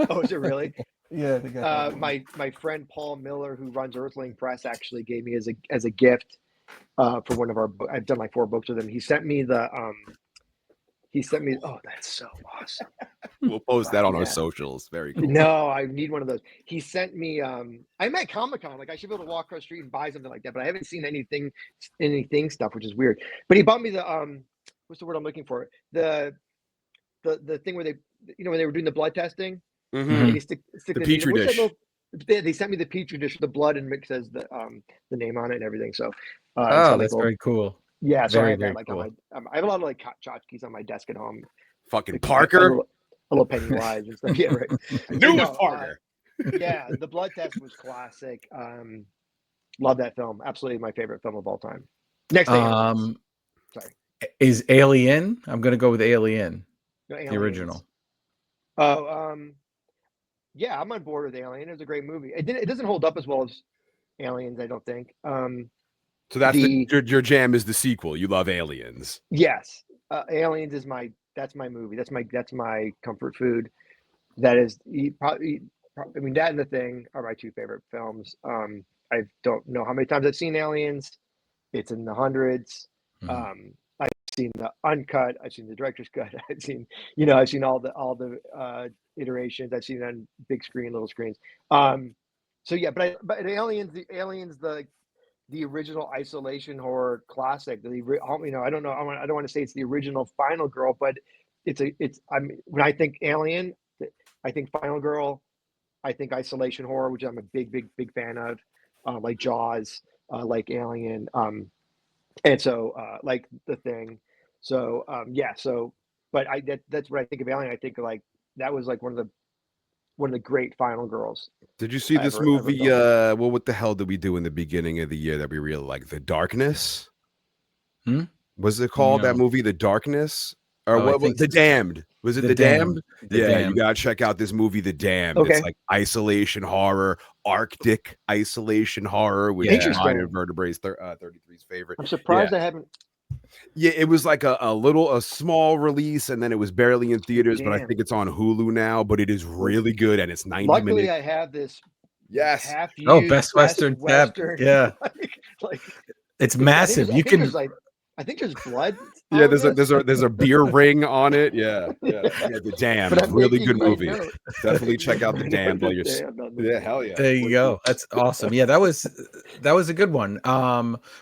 Oh, is it really? Yeah, they got my friend Paul Miller, who runs Earthling Press, actually gave me as a gift for one of our. I've done like 4 books with him. He sent me oh, that's so awesome. We'll post that on our socials. Very cool. No, I need one of those. He sent me I'm at Comic-Con. Like, I should be able to walk across the street and buy something like that, but I haven't seen anything stuff, which is weird. But he bought me the what's the word I'm looking for? The thing where they when they were doing the blood testing. And he stick the the petri dish. They sent me the petri dish with the blood, and it says the name on it and everything. So that's very cool. Yeah, so I have very that, like, cool. on my I have a lot of like tchotchkes on my desk at home. Fucking Like, Parker. a little Pennywise and stuff. Yeah, right. Knew it was Parker. Yeah, the blood test was classic. Love that film. Absolutely my favorite film of all time. Next to Aliens. Sorry. Is Alien? I'm gonna go with Alien. No, the original. Oh, yeah, I'm on board with Alien. It was a great movie. It doesn't hold up as well as Aliens, I don't think. So that's your jam is the sequel. You love Aliens. Yes, Aliens is that's my movie. That's my comfort food. That is probably. I mean, that and The Thing are my 2 favorite films. I don't know how many times I've seen Aliens. It's in the hundreds. I've seen the uncut. I've seen the director's cut. I've seen all the iterations. I've seen it on big screen, little screens. So yeah, but Aliens, the original isolation horror classic. I don't know. I don't want to say it's the original Final Girl, but when I think Alien, I think Final Girl. I think isolation horror, which I'm a big fan of, like Jaws, like Alien, and so like The Thing. So yeah. So, but that's what I think of Alien. I think like that was like one of the great Final Girls. Did you see this movie? Well, what the hell did we do in the beginning of the year that we really like? The Darkness. Was it called that movie? The Darkness. Or what was The Damned? Was it The Damned? You gotta check out this movie, The Damned. Okay. It's like isolation horror, Arctic isolation horror, which is mine and Vertebrae33's favorite. I'm surprised I haven't. Yeah, it was like a small release, and then it was barely in theaters, but I think it's on Hulu now. But it is really good, and it's 90 minutes. Luckily, I have this. Yes. Best Western. Yeah. like it's massive. I think there's blood. Yeah, there's a beer ring on it. Yeah, The Damned, really good movie. Definitely check out The Damned. Yeah, hell yeah. There you go. That's awesome. Yeah, that was a good one.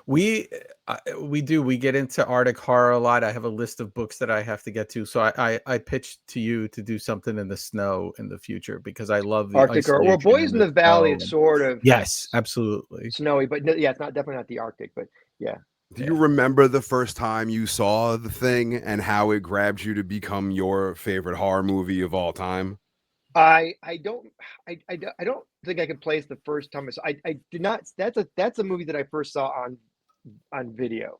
We get into Arctic horror a lot. I have a list of books that I have to get to, so I pitched to you to do something in the snow in the future because I love the Arctic horror. Well, Boys in the Valley, it's sort of absolutely snowy, but yeah, it's definitely not the Arctic, but yeah. Do you remember the first time you saw The Thing and how it grabbed you to become your favorite horror movie of all time? I don't think I could place the first time I did not. That's a movie that I first saw on video.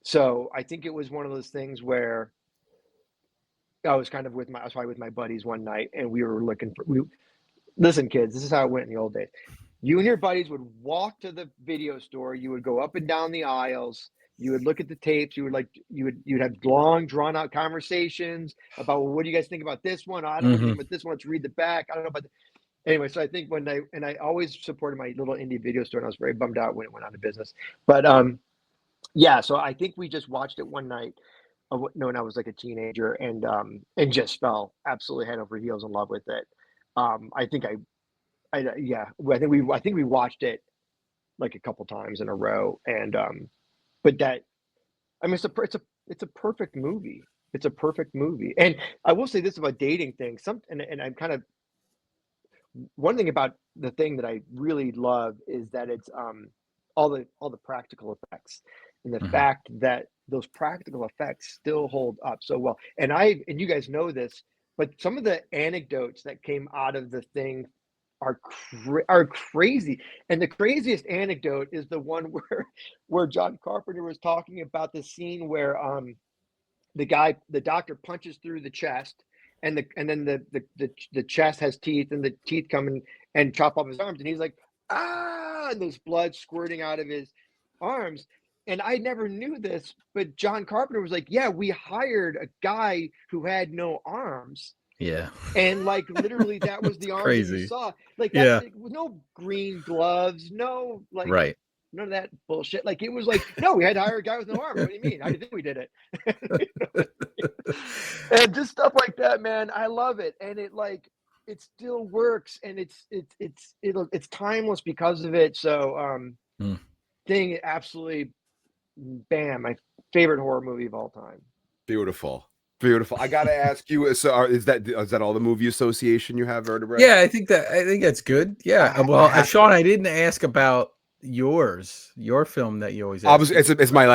So I think it was one of those things where I was kind of I was probably with my buddies one night, and we were looking for. Listen, kids, this is how it went in the old days. You and your buddies would walk to the video store. You would go up and down the aisles. You would look at the tapes. You'd have long, drawn out conversations about, well, what do you guys think about this one? I don't know what you think about this one. Let's read the back. I don't know about. Anyway, so I think I always supported my little indie video store, and I was very bummed out when it went out of business. But yeah, so I think we just watched it one night when I was like a teenager, and just fell absolutely head over heels in love with it. I think yeah, I think we watched it like a couple times in a row, and but that I mean it's a perfect movie. It's a perfect movie, and I will say this about dating things. And I'm kind of one thing about the thing that I really love is that it's all the practical effects, and the Mhm. fact that those practical effects still hold up so well. And you guys know this, but some of the anecdotes that came out of the thing are crazy. And the craziest anecdote is the one where John Carpenter was talking about the scene where the doctor punches through the chest, and then the chest has teeth, and the teeth come and chop off his arms, and he's like, ah, and there's blood squirting out of his arms. And I never knew this, but John Carpenter was like, yeah, we hired a guy who had no arms, Yeah. and like literally that was the arms that you Crazy. saw. Like that's Yeah. with no green gloves, no like Right. none of that bullshit. Like it was like, no, we had to hire a guy with no arms. What do you mean? How do you think we did it? And just stuff like that, man. I love it, and it still works, and it's timeless because of it. So Mm. thing absolutely, bam, my favorite horror movie of all time. Beautiful. Beautiful. I gotta ask you, so is that all the movie association you have, Vertebrae? Yeah, I think that's good. Yeah. I Well, have Sean, I didn't ask about your film that you always ask people it's my about.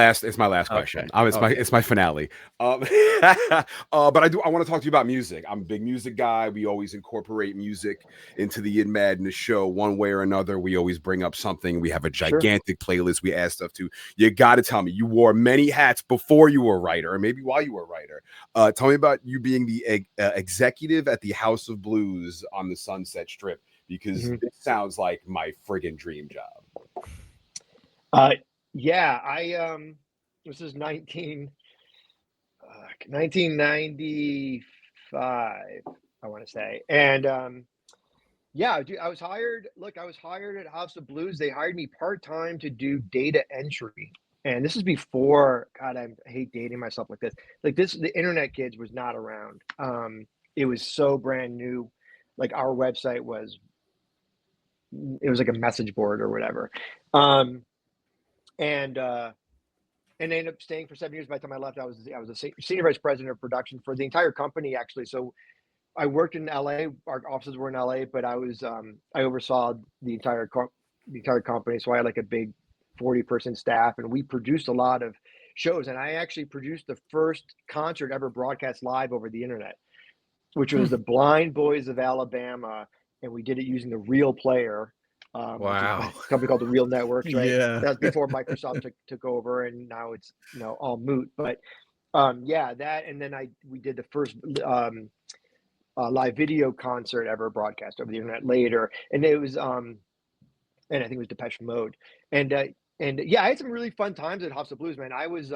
last question. Okay. Okay. It's my finale. But I want to talk to you about music. I'm a big music guy. We always incorporate music into the In Madness show one way or another. We always bring up something. We have a Sure. gigantic playlist. We add stuff to. You got to tell me, you wore many hats before you were a writer, or maybe while you were a writer. Tell me about you being the executive at the House of Blues on the Sunset Strip, because Mhm. this sounds like my friggin' dream job. Uh, yeah, this is 1995, I want to say. And yeah, dude, I was hired. Look, I was hired at House of Blues. They hired me part-time to do data entry. And this is before, God, I hate dating myself like this. Like this, the internet kids was not around. It was so brand new. Like our website it was like a message board or whatever. Um, and I ended up staying for 7 years. By the time I left, I was a senior vice president of production for the entire company, actually. So I worked in LA. Our offices were in LA, but I oversaw the entire company. So I had like a big 40-person staff, and we produced a lot of shows. And I actually produced the first concert ever broadcast live over the internet, which was Hmm. the Blind Boys of Alabama, and we did it using the Real Player, which is by Wow. a company called the Real Networks, right? Yeah. That was before Microsoft took over, and now it's all moot. But yeah, that, and then we did the first live video concert ever broadcast over the internet later, and it was and I think it was Depeche Mode, and yeah, I had some really fun times at House of Blues, man. I was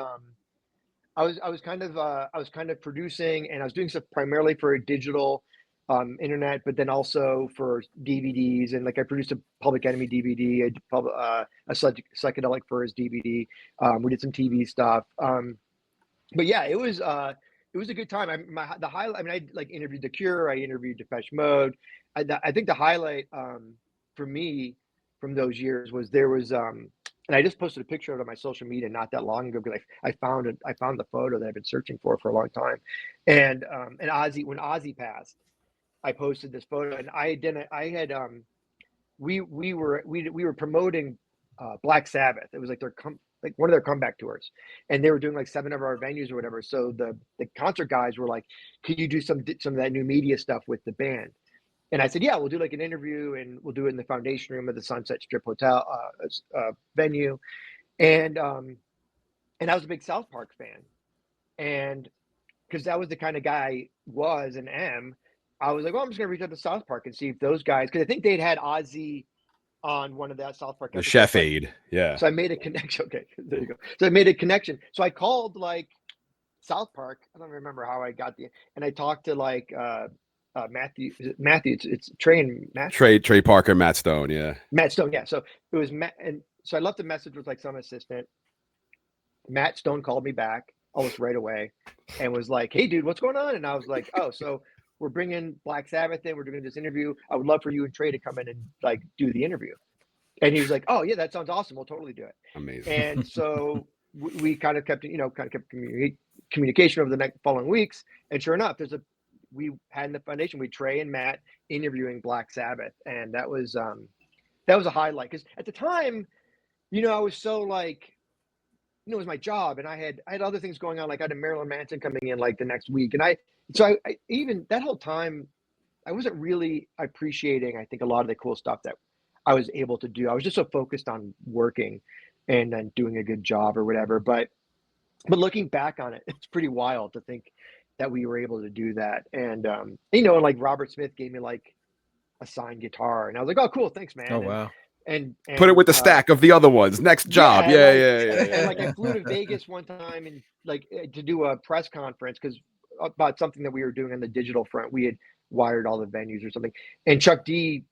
kind of producing, and I was doing stuff primarily for a digital internet, but then also for DVDs, and like I produced a Public Enemy DVD, a Psychedelic Furs DVD. We did some TV stuff. But yeah, it was a good time. The highlight. I mean, I like interviewed The Cure. I interviewed Depeche Mode. I think the highlight for me from those years was there was and I just posted a picture of it on my social media not that long ago because I found it. I found the photo that I've been searching for a long time, and when Ozzy passed, I posted this photo, and I had we were promoting Black Sabbath. It was like like one of their comeback tours, and they were doing like 7 of our venues or whatever. So the concert guys were like, "Could you do some of that new media stuff with the band?" And I said, "Yeah, we'll do like an interview, and we'll do it in the foundation room of the Sunset Strip Hotel venue." And I was a big South Park fan, and because that was the kind of guy I was and am, I was like, "Well, I'm just gonna reach out to South Park and see if those guys," because I think they'd had Ozzy on one of that South Park The episodes. Chef Aid. Yeah. So I made a connection. Okay, there you go. So I made a connection. So I called like South Park. I don't remember how I got and I talked to like Matthew. Is it Matthew? It's Trey and Matt. Trey Parker, Matt Stone. Yeah. Matt Stone. Yeah. So it was Matt, and so I left a message with like some assistant. Matt Stone called me back almost right away and was like, "Hey, dude, what's going on?" And I was like, "Oh, so we're bringing Black Sabbath in. We're doing this interview. I would love for you and Trey to come in and like do the interview." And he was like, "Oh yeah, that sounds awesome. We'll totally do it." Amazing. And so we kind of kept communication over the next following weeks. And sure enough, we had in the foundation, we Trey and Matt interviewing Black Sabbath, and that was a highlight because at the time, I was so like, it was my job, and I had other things going on. Like I had a Marilyn Manson coming in like the next week, and I even that whole time, I wasn't really appreciating, I think, a lot of the cool stuff that I was able to do. I was just so focused on working and then doing a good job or whatever. But looking back on it, it's pretty wild to think that we were able to do that. And and like Robert Smith gave me like a signed guitar, and I was like, "Oh, cool, thanks, man." Oh wow. And put it with the stack of the other ones. Next job. Yeah. And like I flew to Vegas one time and like to do a press conference because about something that we were doing on the digital front. We had wired all the venues or something, and Chuck D,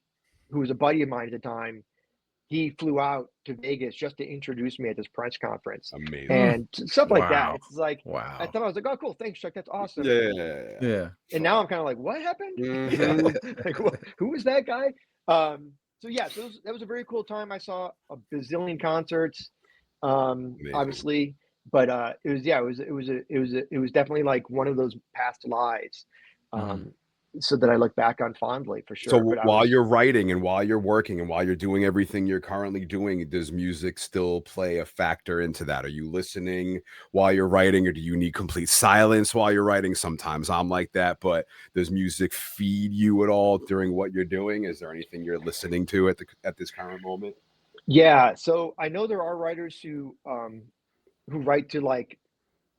who was a buddy of mine at the time, he flew out to Vegas just to introduce me at this press conference. Amazing. And stuff like that. Wow. It's like, Wow. I thought, I was like, "Oh, cool. Thanks, Chuck. That's awesome." Yeah. And now I'm kind of like, what happened? Mhm. Like, who was that guy? So yeah, so that was a very cool time. I saw a bazillion concerts, obviously, but it was definitely like one of those past lives. So that I look back on fondly for sure. So But while you're writing and while you're working and while you're doing everything you're currently doing, does music still play a factor into that? Are you listening while you're writing, or do you need complete silence while you're writing? Sometimes I'm like that, but does music feed you at all during what you're doing? Is there anything you're listening to at this current moment? Yeah, so I know there are writers who write to like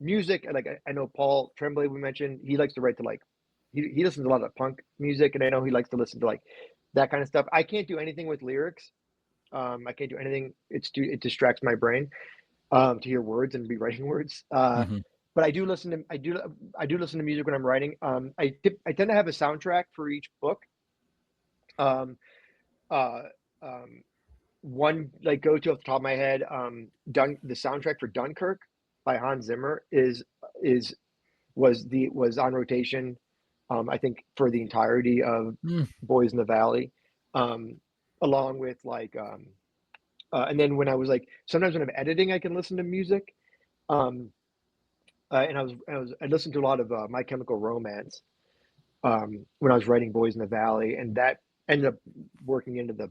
music. Like I know Paul Tremblay, we mentioned, he likes to write to like he listens to a lot of punk music, and I know he likes to listen to like that kind of stuff. I can't do anything with lyrics. I can't do anything. It distracts my brain to hear words and be writing words. But I do listen to music when I'm writing. I tend to have a soundtrack for each book. Um, uh, One like go to off the top of my head, the soundtrack for Dunkirk by Hans Zimmer was on rotation. I think for the entirety of Boys in the Valley, along with like, and then when I was like, sometimes when I'm editing, I can listen to music. And I listened to a lot of My Chemical Romance when I was writing Boys in the Valley, and that ended up working into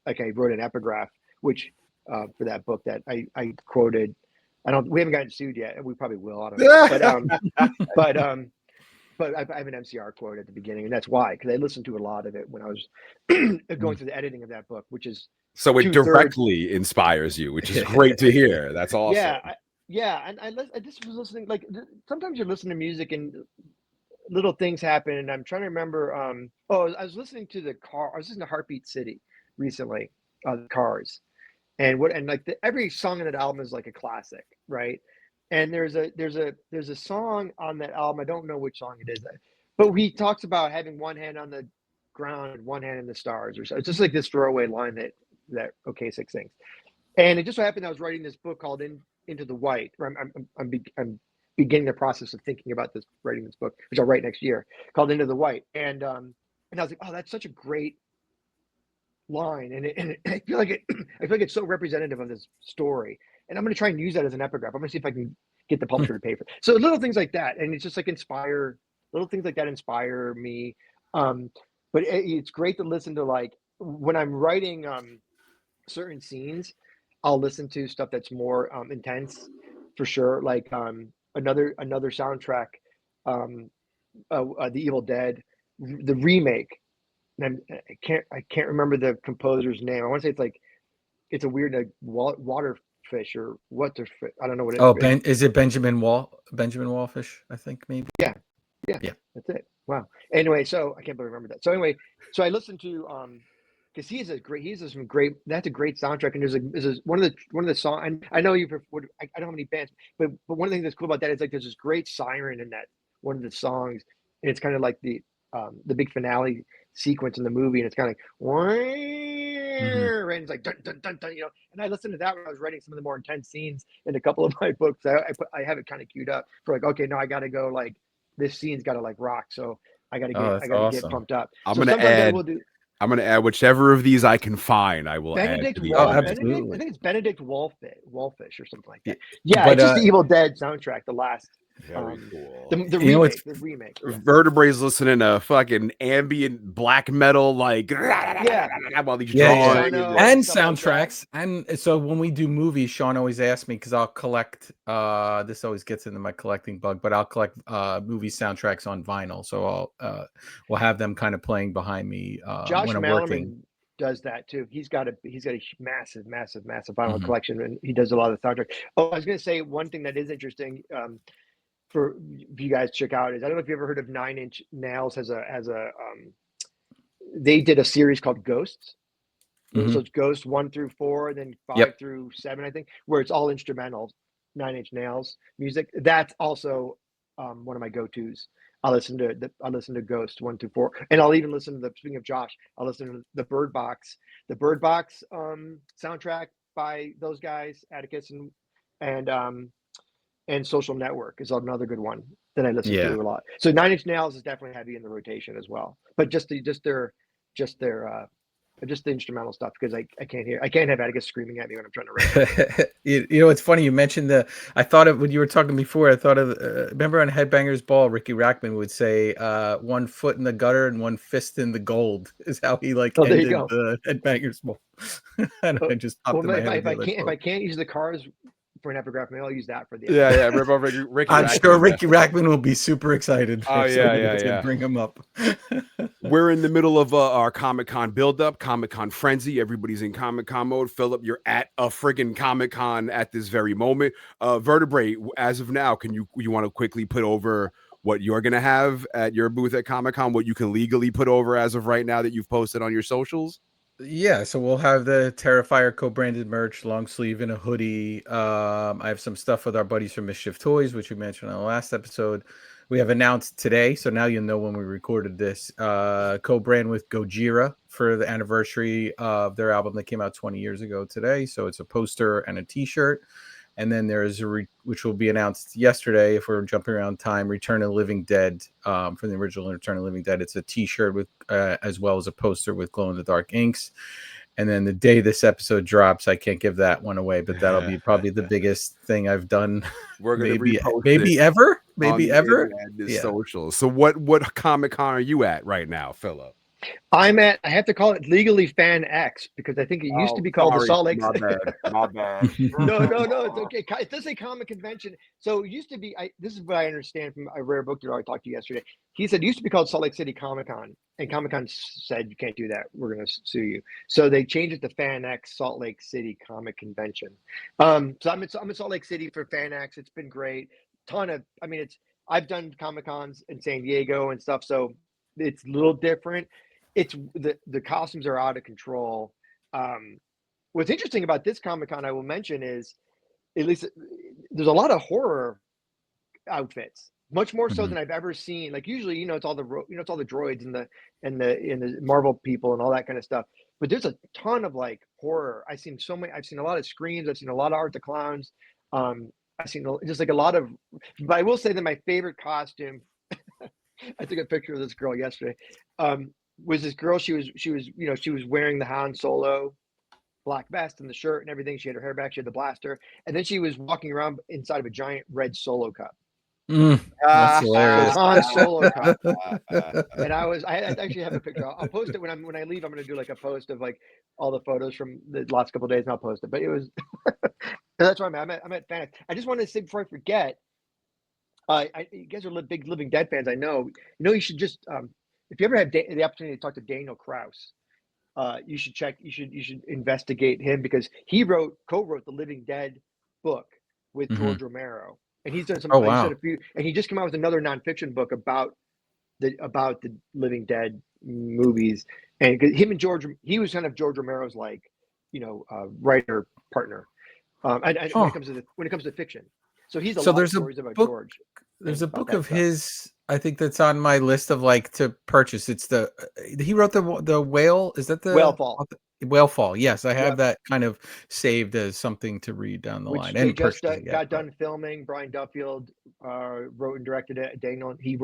like I wrote an epigraph, which for that book that I quoted. We haven't gotten sued yet, and we probably will. I don't know, but I have an MCR quote at the beginning, and that's why, because I listened to a lot of it when I was going through the editing of that book, which is so it directly inspires you, which is great to hear. That's awesome. And I just was listening. Like sometimes you're listening to music and little things happen, and I'm trying to remember. I was listening to I was listening to Heartbeat City recently, the Cars, and like every song in that album is like a classic, right? And there's a song on that album, I don't know which song it is, but he talks about having one hand on the ground and one hand in the stars, or so. It's just like this throwaway line that OK6 sings. And it just so happened I was writing this book called Into the White, where I'm beginning the process of thinking about writing this book, which I'll write next year, called Into the White. And I was like, oh, that's such a great line, and I feel like it's so representative of this story, and I'm going to try and use that as an epigraph. I'm going to see if I can get the publisher to pay for it. So little things like that, and it's just like little things like that inspire me. But it's great to listen to, like when I'm writing certain scenes, I'll listen to stuff that's more intense, for sure. Like another soundtrack, The Evil Dead, the remake. And I can't remember the composer's name. I want to say it's a weird waterfish or what the I don't know what it Oh, is. is it Benjamin Wallfish? I think maybe. Yeah, Yeah. that's it. Wow. Anyway, so I can't remember that. So anyway, so I listened to because some great. That's a great soundtrack, and there's one of the songs. And I know I don't have any bands, but one of the things that's cool about that is like there's this great siren in that one of the songs, and it's kind of like the big finale sequence in the movie, and it's kind of like Mm-hmm. and it's like dun, dun, dun, dun, And I listened to that when I was writing some of the more intense scenes in a couple of my books. I have it kind of queued up for like, okay, no, I got to go like this scene's got to like rock, so I got to Oh, that's get awesome. pumped up. I'm So gonna sometimes I add. will do I'm gonna add whichever of these I can find. I will add to the Oh, audience. absolutely. I think it's Benedict Wallfish or something like Yeah, that. Yeah, but it's just the Evil Dead soundtrack, the last Very cool. the you know what's remake. Yeah. Vertebrae's listening to fucking ambient black metal, like while he's yeah. drawing. Sono And stuff like that. soundtracks. And so when we do movies, Sean always asks me because I'll collect. This always gets into my collecting bug, but I'll collect movie soundtracks on vinyl. So we'll have them kind of playing behind me Josh when I'm working. Malerman does that too. He's got a massive vinyl Mhm. collection, and he does a lot of the soundtrack. Oh, I was going to say one thing that is interesting for you guys to check out is I don't know if you ever heard of 9 Inch Nails they did a series called Ghosts. Mhm. So it's Ghost 1 through 4, and then 5 Yep. through 7, I think, where it's all instrumental 9 Inch Nails music. That's also one of my go-tos. I listen to Ghost 1 through 4, and I'll even listen to speaking of Josh, I'll listen to the Bird Box soundtrack by those guys, Atticus and Social Network is another good one that I listen Yeah. to a lot. So 9 Inch Nails is definitely heavy in the rotation as well, but just their just the instrumental stuff, because I can't have Atticus screaming at me when I'm trying to write. You know, it's funny you mentioned I thought of when you were talking before. I thought of remember on Headbangers Ball, Ricky Rackman would say, "1 foot in the gutter and 1 fist in the gold," is how he like Oh, there you ended go. the Headbangers Ball. And it just popped in my head. If I can't use the cars for an epigraph, maybe I'll use that for the Yeah, rip off Ricky I'm Rackman. sure Ricky Rackman will be super excited Oh, if somebody to bring him up. We're in the middle of our Comic-Con build-up, Comic-Con frenzy. Everybody's in Comic-Con mode. Philip, you're at a friggin' Comic-Con at this very moment. Vertebrae, as of now, you want to quickly put over what you're going to have at your booth at Comic-Con, what you can legally put over as of right now that you've posted on your socials? Yeah, so we'll have the Terrifier co-branded merch, long sleeve and a hoodie. I have some stuff with our buddies from Mischief Toys, which we mentioned on the last episode. We have announced today, so now you'll know when we recorded this, co-brand with Gojira for the anniversary of their album that came out 20 years ago today. So it's a poster and a t-shirt. And then there's which will be announced yesterday if we're jumping around time, Return of the Living Dead, from the original Return of the Living Dead. It's a t-shirt with as well as a poster with glow-in-the-dark inks. And then the day this episode drops, I can't give that one away, but that'll be probably the biggest thing I've done. We're gonna maybe ever. Yeah. Social. So what Comic-Con are you at right now, Philip? I have to call it legally Fan X, because I think it used to be called the Salt Lake. My bad. No, it's okay. It does say comic convention. So it used to be. This is what I understand from a rare book that I talked to yesterday. He said it used to be called Salt Lake City Comic Con, and Comic Con said you can't do that. We're going to sue you. So they changed it to Fan X Salt Lake City Comic Convention. So I'm in Salt Lake City for Fan X. It's been great. I've done Comic Cons in San Diego and stuff, so it's a little different. It's the costumes are out of control. What's interesting about this Comic-Con, I will mention, is at least there's a lot of horror outfits, much more so than I've ever seen. Like usually, it's all the droids and the Marvel people and all that kind of stuff. But there's a ton of like horror. I've seen a lot of screams. I've seen a lot of Art the Clowns. I've seen just like a lot of. But I will say that my favorite costume. I took a picture of this girl yesterday. Was this girl? She was wearing the Han Solo black vest and the shirt and everything. She had her hair back. She had the blaster, and then she was walking around inside of a giant red Solo cup. That's So hilarious. Han Solo cut. And I actually have a picture. I'll post it when I leave. I'm going to do like a post of like all the photos from the last couple of days, and I'll post it. But it was that's where I'm at Fan. I just wanted to say before I forget. You guys are big Living Dead fans. I know. You should just if you ever have the opportunity to talk to Daniel Kraus, you should check. You should investigate him because he co-wrote the Living Dead book with George Romero, and he's done some. Oh, He's wow. done a few, and he just came out with another nonfiction book about the Living Dead movies. And cause him and George, he was kind of George Romero's like, writer partner. And when it comes to fiction, so he's a So lot of stories about George. There's a about book that of stuff. his, I think that's on my list of like to purchase. It's he wrote the whale. Is that the Whalefall. Whalefall? Yes, I have Yep. that kind of saved as something to read down the Which line they and just purchase. got done filming. Brian Duffield wrote and directed it. Daniel, he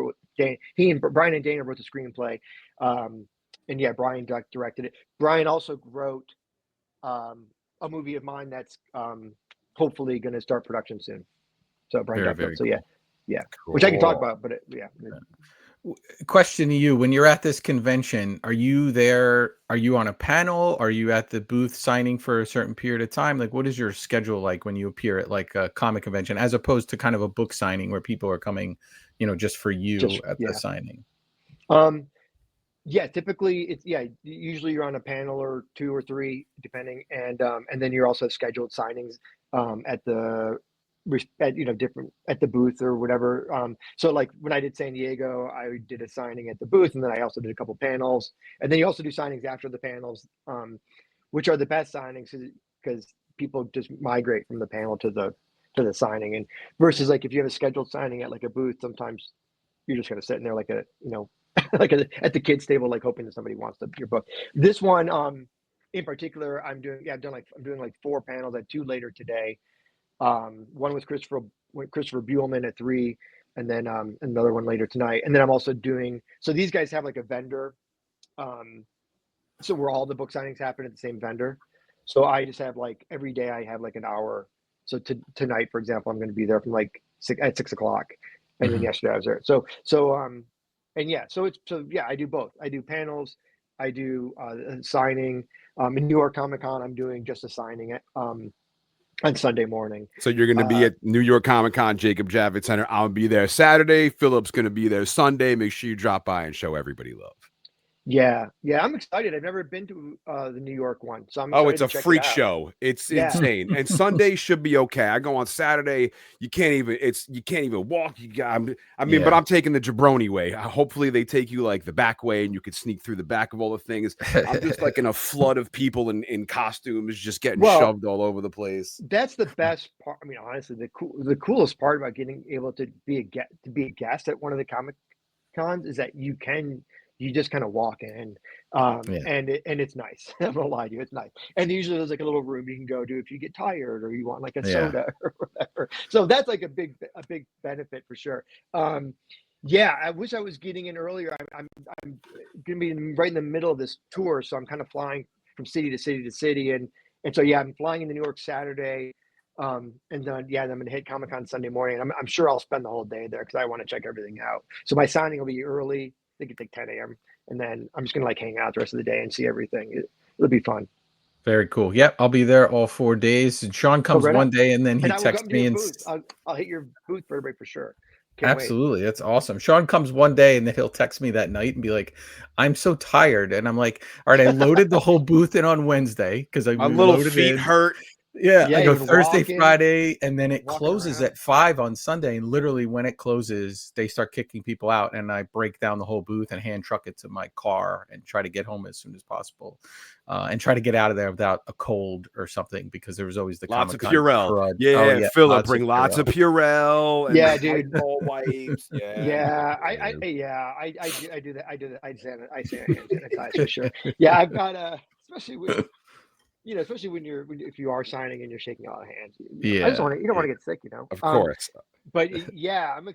and Brian and Dana wrote the screenplay. And yeah, Brian directed it. Brian also wrote a movie of mine that's hopefully going to start production soon. So Brian Very, Duffield. very So cool. yeah, which I can talk about. But yeah. Question to you: when you're at this convention, are you there? Are you on a panel? Are you at the booth signing for a certain period of time? Like, what is your schedule like when you appear at like a comic convention, as opposed to kind of a book signing where people are coming, just for you at the signing? Yeah, typically usually you're on a panel or two or three, depending, and then you're also scheduled signings at the different at the booth or whatever. So like when I did San Diego, I did a signing at the booth, and then I also did a couple panels, and then you also do signings after the panels, which are the best signings because people just migrate from the panel to the signing, and versus like if you have a scheduled signing at like a booth, sometimes you're just kind of sitting there like at the kids table, like hoping that somebody wants your book. This one, in particular, I'm doing like 4 panels. I had 2 later today. One with Christopher Buhlman at 3, and then another one later tonight. And then I'm also doing. So these guys have like a vendor. So where all the book signings happen at the same vendor. So I just have like every day I have like an hour. So tonight, for example, I'm going to be there from like 6 o'clock, and then yesterday I was there. So I do both. I do panels, I do signing. In New York Comic Con, I'm doing just a signing on Sunday morning. So you're going to be at New York Comic Con, Jacob Javits Center. I'll be there Saturday. Philip's going to be there Sunday. Make sure you drop by and show everybody love. Yeah, I'm excited. I've never been to the New York one, so I'm excited. It's a freak show. It's insane. And Sunday should be okay. I go on Saturday. You can't even walk. But I'm taking the jabroni way. Hopefully they take you like the back way, and you could sneak through the back of all the things. I'm just like in a flood of people in costumes, just getting shoved all over the place. That's the best part. I mean, honestly, the coolest part about getting able to be a guest at one of the Comic Cons is that you just kind of walk in, and it's nice. I'm gonna lie to you, it's nice. And usually there's like a little room you can go to if you get tired or you want like a soda or whatever. So that's like a big benefit for sure. I wish I was getting in earlier. I'm gonna be right in the middle of this tour, so I'm kind of flying from city to city to city, and so I'm flying into New York Saturday. And then I'm gonna hit Comic Con Sunday morning. I'm sure I'll spend the whole day there because I want to check everything out. So my signing will be early. I think it's like 10 a.m. And then I'm just going to like hang out the rest of the day and see everything. It'll be fun. Very cool. Yep. I'll be there all 4 days. And Sean comes one day and then he texts me. I'll hit your booth for everybody for sure. Absolutely. That's awesome. Sean comes one day and then he'll text me that night and be like, I'm so tired. And I'm like, all right, I loaded the whole booth in on Wednesday because my little feet hurt. Yeah, I go Thursday, Friday, and then it closes at 5 on Sunday. And literally when it closes, they start kicking people out. And I break down the whole booth and hand truck it to my car and try to get home as soon as possible. And try to get out of there without a cold or something because there was always the lots of Purell. Purell. Yeah, Philip, bring lots of Purell. And dude. Wipes. I do that. I say hand sanitize for sure. Yeah, I've got especially with. Especially if you are signing and you're shaking a lot of hands. You don't want to get sick, Of course. But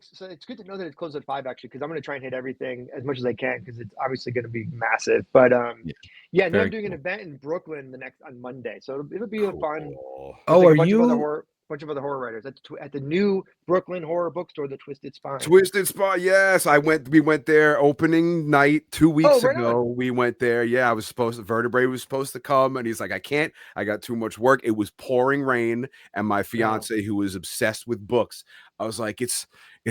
so it's good to know that it's closed at 5 actually, because I'm going to try and hit everything as much as I can because it's obviously going to be massive. But and then I'm doing an event in Brooklyn on Monday, so it'll be a fun. Oh, are you? bunch of other horror writers at the new Brooklyn horror bookstore, the Twisted Spine. Twisted Spot, yes. We went there opening night 2 weeks right ago. on. We went there. Yeah, Vertebrae was supposed to come, and he's like, I can't. I got too much work. It was pouring rain, and my fiance, who was obsessed with books, I was like, it's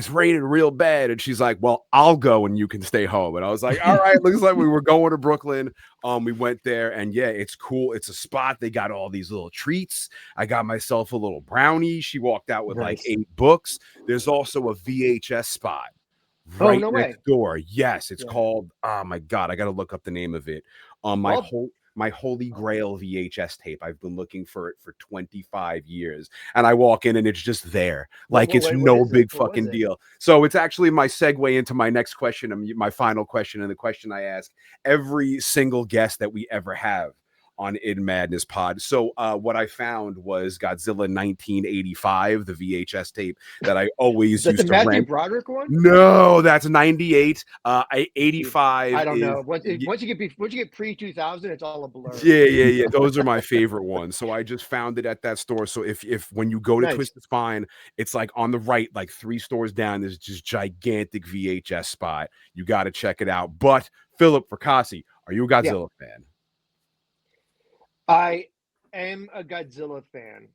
raining real bad. And she's like, well, I'll go and you can stay home. And I was like, all right, looks like we were going to Brooklyn. We went there, and yeah, it's cool. It's a spot. They got all these little treats. I got myself a little brownie. She walked out with like 8 books. There's also a VHS spot right next door. Yes, it's called, oh my God, I got to look up the name of it. My Holy Grail VHS tape. I've been looking for it for 25 years. And I walk in and it's just there. Like it's no big fucking deal. So it's actually my segue into my next question, my final question, and the question I ask every single guest that we ever have on In Madness Pod. So what I found was Godzilla 1985, the VHS tape that I always used to rent. Matthew Broderick one? No, that's 98. 85. I don't know. Once you get pre-2000, it's all a blur. Yeah. Those are my favorite ones. So I just found it at that store. So if when you go to Twisted Spine, it's like on the right, like 3 stores down, there's just gigantic VHS spot. You got to check it out. But Philip Fracassi, are you a Godzilla fan? I am a Godzilla fan.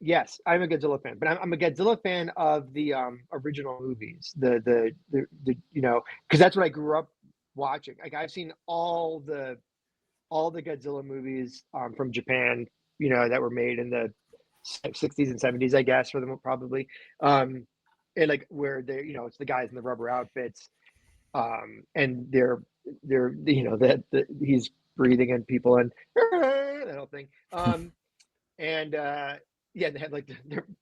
Yes, I'm a Godzilla fan. But I'm a Godzilla fan of the original movies. The because that's what I grew up watching. Like I've seen all the Godzilla movies from Japan, that were made in the 60s and 70s, I guess, for them probably. And like where they, it's the guys in the rubber outfits, and they're he's breathing in people and that whole thing. And they had like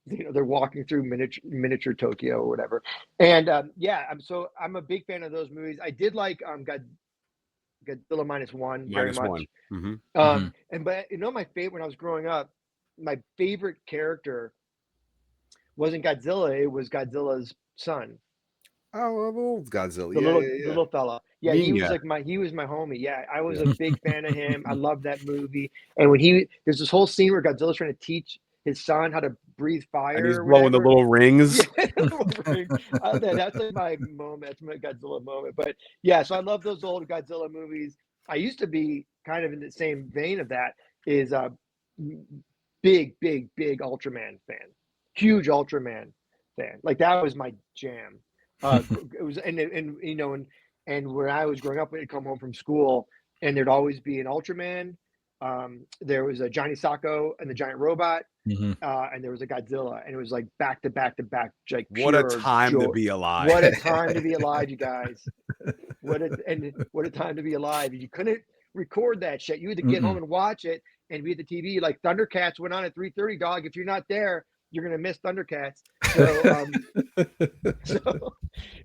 they're walking through miniature Tokyo or whatever. And I'm a big fan of those movies. I did like Godzilla -1 very much. Mm-hmm. But my favorite when I was growing up, my favorite character wasn't Godzilla, it was Godzilla's son. Oh, Godzilla. The little fella. Yeah, he was my homie. Yeah, I was a big fan of him. I loved that movie. And when there's this whole scene where Godzilla's trying to teach his son how to breathe fire. And he's blowing the little rings. That's like my moment. That's my Godzilla moment. But yeah, so I love those old Godzilla movies. I used to be kind of in the same vein of that, is a big Ultraman fan. Huge Ultraman fan. Like that was my jam. It was, and when I was growing up, we'd come home from school and there'd always be an Ultraman. There was a Johnny Sacco and the Giant Robot, and there was a Godzilla, and it was like back to back, like what a time to be alive! What a time to be alive, you guys! What a time to be alive! You couldn't record that shit. You had to get home and watch it and be at the TV. Like Thundercats went on at 3:30. Dog, if you're not there, you're gonna miss Thundercats. So, so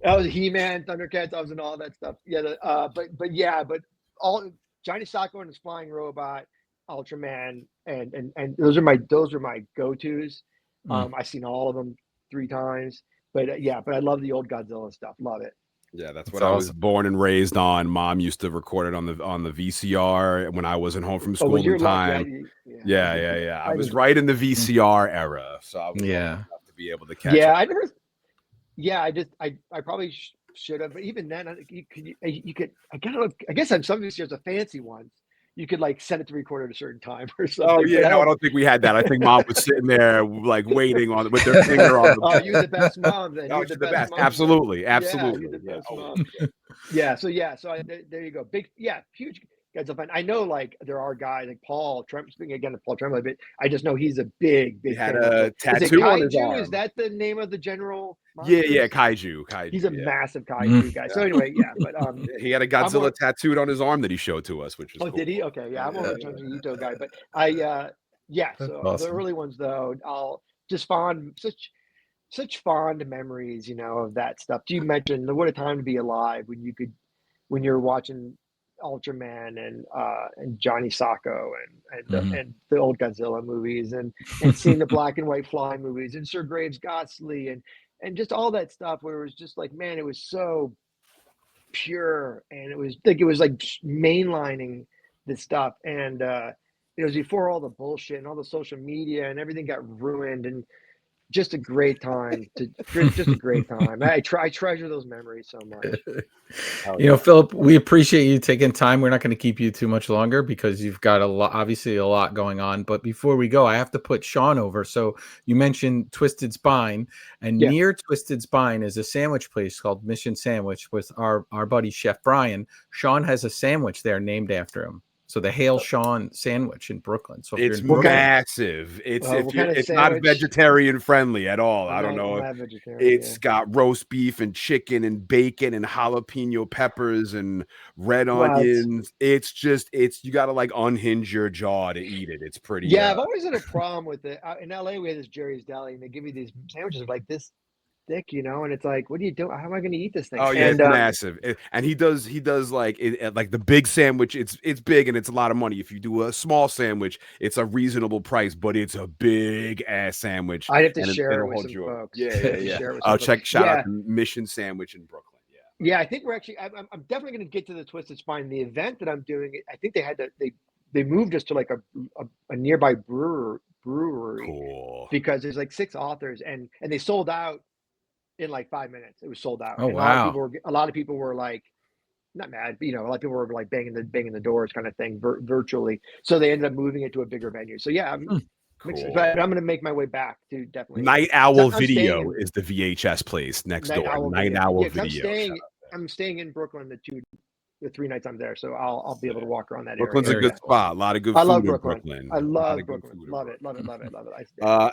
that was He-Man, Thundercats. I was in all that stuff. Yeah, but all Johnny Sacco and his flying robot, Ultraman, and those are my go-tos. I've seen all of them 3 times. But but I love the old Godzilla stuff. Love it. Yeah, that's what I was born and raised on. Mom used to record it on the VCR when I wasn't home from school in time. Yeah. I was right in the VCR era, so I was enough to be able to catch it. I probably should have, but even then, you could. I guess on some VCRs, the fancy ones, you could like set it to record at a certain time or something. Oh yeah, I don't think we had that. I think Mom was sitting there like waiting with their finger on the. Oh, you're the best mom. Then you're the best. Absolutely. Yeah, you're the best mom. So there you go. Huge Godzilla fan. I know like there are guys like Paul Tremblay. Speaking again of Paul Tremblay, but I just know he's a big. He had a tattoo on his arm. Is that the name of the general? Yeah, Kaiju. He's a massissive Kaiju guy. So anyway, but he had a Godzilla tattooed on his arm that he showed to us, which is cool. Did he? Okay, yeah, I'm more a Junji Ito guy, but so awesome. The early ones though, I'll just such fond memories, of that stuff. You mentioned what a time to be alive when you're watching Ultraman and Johnny Sacco and the old Godzilla movies and seeing the black and white fly movies and Sir Graves Gosling and just all that stuff where it was just like, man, it was so pure and it was like mainlining this stuff. And it was before all the bullshit and all the social media and everything got ruined, and just a great time just a great time. I treasure those memories so much. Philip, we appreciate you taking time. We're not going to keep you too much longer because you've got obviously a lot going on. But before we go, I have to put Shawn over. So you mentioned Twisted Spine, and near Twisted Spine is a sandwich place called Mission Sandwich with our buddy Chef Brian. Shawn has a sandwich there named after him. So the Hail Shawn sandwich in Brooklyn. So if it's you're in massive. It's not vegetarian friendly at all. I don't know. It's got roast beef and chicken and bacon and jalapeno peppers and red onions. It's you got to like unhinge your jaw to eat it. It's pretty. Yeah, I've always had a problem with it. In LA, we had this Jerry's Deli, and they give you these sandwiches like this thick, and it's like, what are you doing? How am I going to eat this thing? Oh yeah, it's massive. And he does like like the big sandwich. It's big and it's a lot of money. If you do a small sandwich, it's a reasonable price, but it's a big ass sandwich. I'd have to share it with some folks. Yeah. I'll shout out to Mission Sandwich in Brooklyn. Yeah, I think we're actually. I'm definitely going to get to the Twisted Spine. The event that I'm doing, I think they moved us to like a nearby brewery. Cool. Because there's like 6 authors, and they sold out in like 5 minutes. It was sold out. Oh, and wow. A lot of people were like, not mad, but a lot of people were like banging the doors kind of thing virtually. So they ended up moving it to a bigger venue. So yeah, cool. But I'm going to make my way back to definitely. Night Owl Video is the VHS place next door. Night Owl Video. I'm staying in Brooklyn the 3 nights I'm there, so I'll be able to walk around that Brooklyn's area. Brooklyn's a good spot. A lot of good food in Brooklyn. I love Brooklyn. Love it.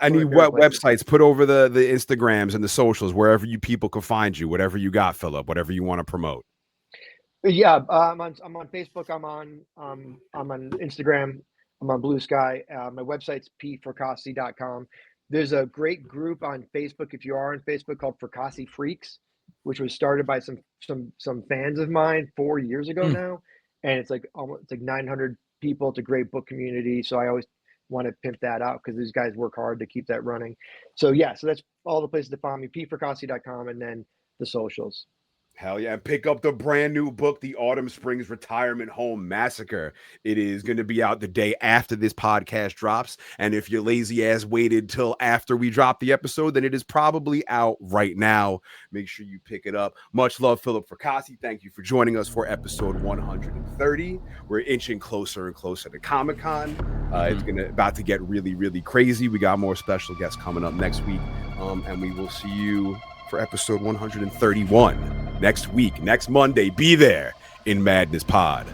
Any websites, put over the Instagrams and the socials, wherever you people can find you, whatever you got, Philip, whatever you want to promote. Yeah, I'm on Facebook. I'm on Instagram. I'm on Blue Sky. My website's pfracassi.com. There's a great group on Facebook, if you are on Facebook, called Fracassi Freaks, which was started by some fans of mine 4 years ago now, and it's like 900 people. It's a great book community, so I always want to pimp that out because these guys work hard to keep that running. So so that's all the places to find me: pfracassi.com, and then the socials. Hell yeah. Pick up the brand new book, The Autumn Springs Retirement Home Massacre. It is going to be out the day after this podcast drops. And if your lazy ass waited till after we drop the episode, then it is probably out right now. Make sure you pick it up. Much love, Philip Fracassi. Thank you for joining us for episode 130. We're inching closer and closer to Comic-Con. It's about to get really, really crazy. We got more special guests coming up next week. And we will see you for episode 131 next week, next Monday. Be there in Madness Pod.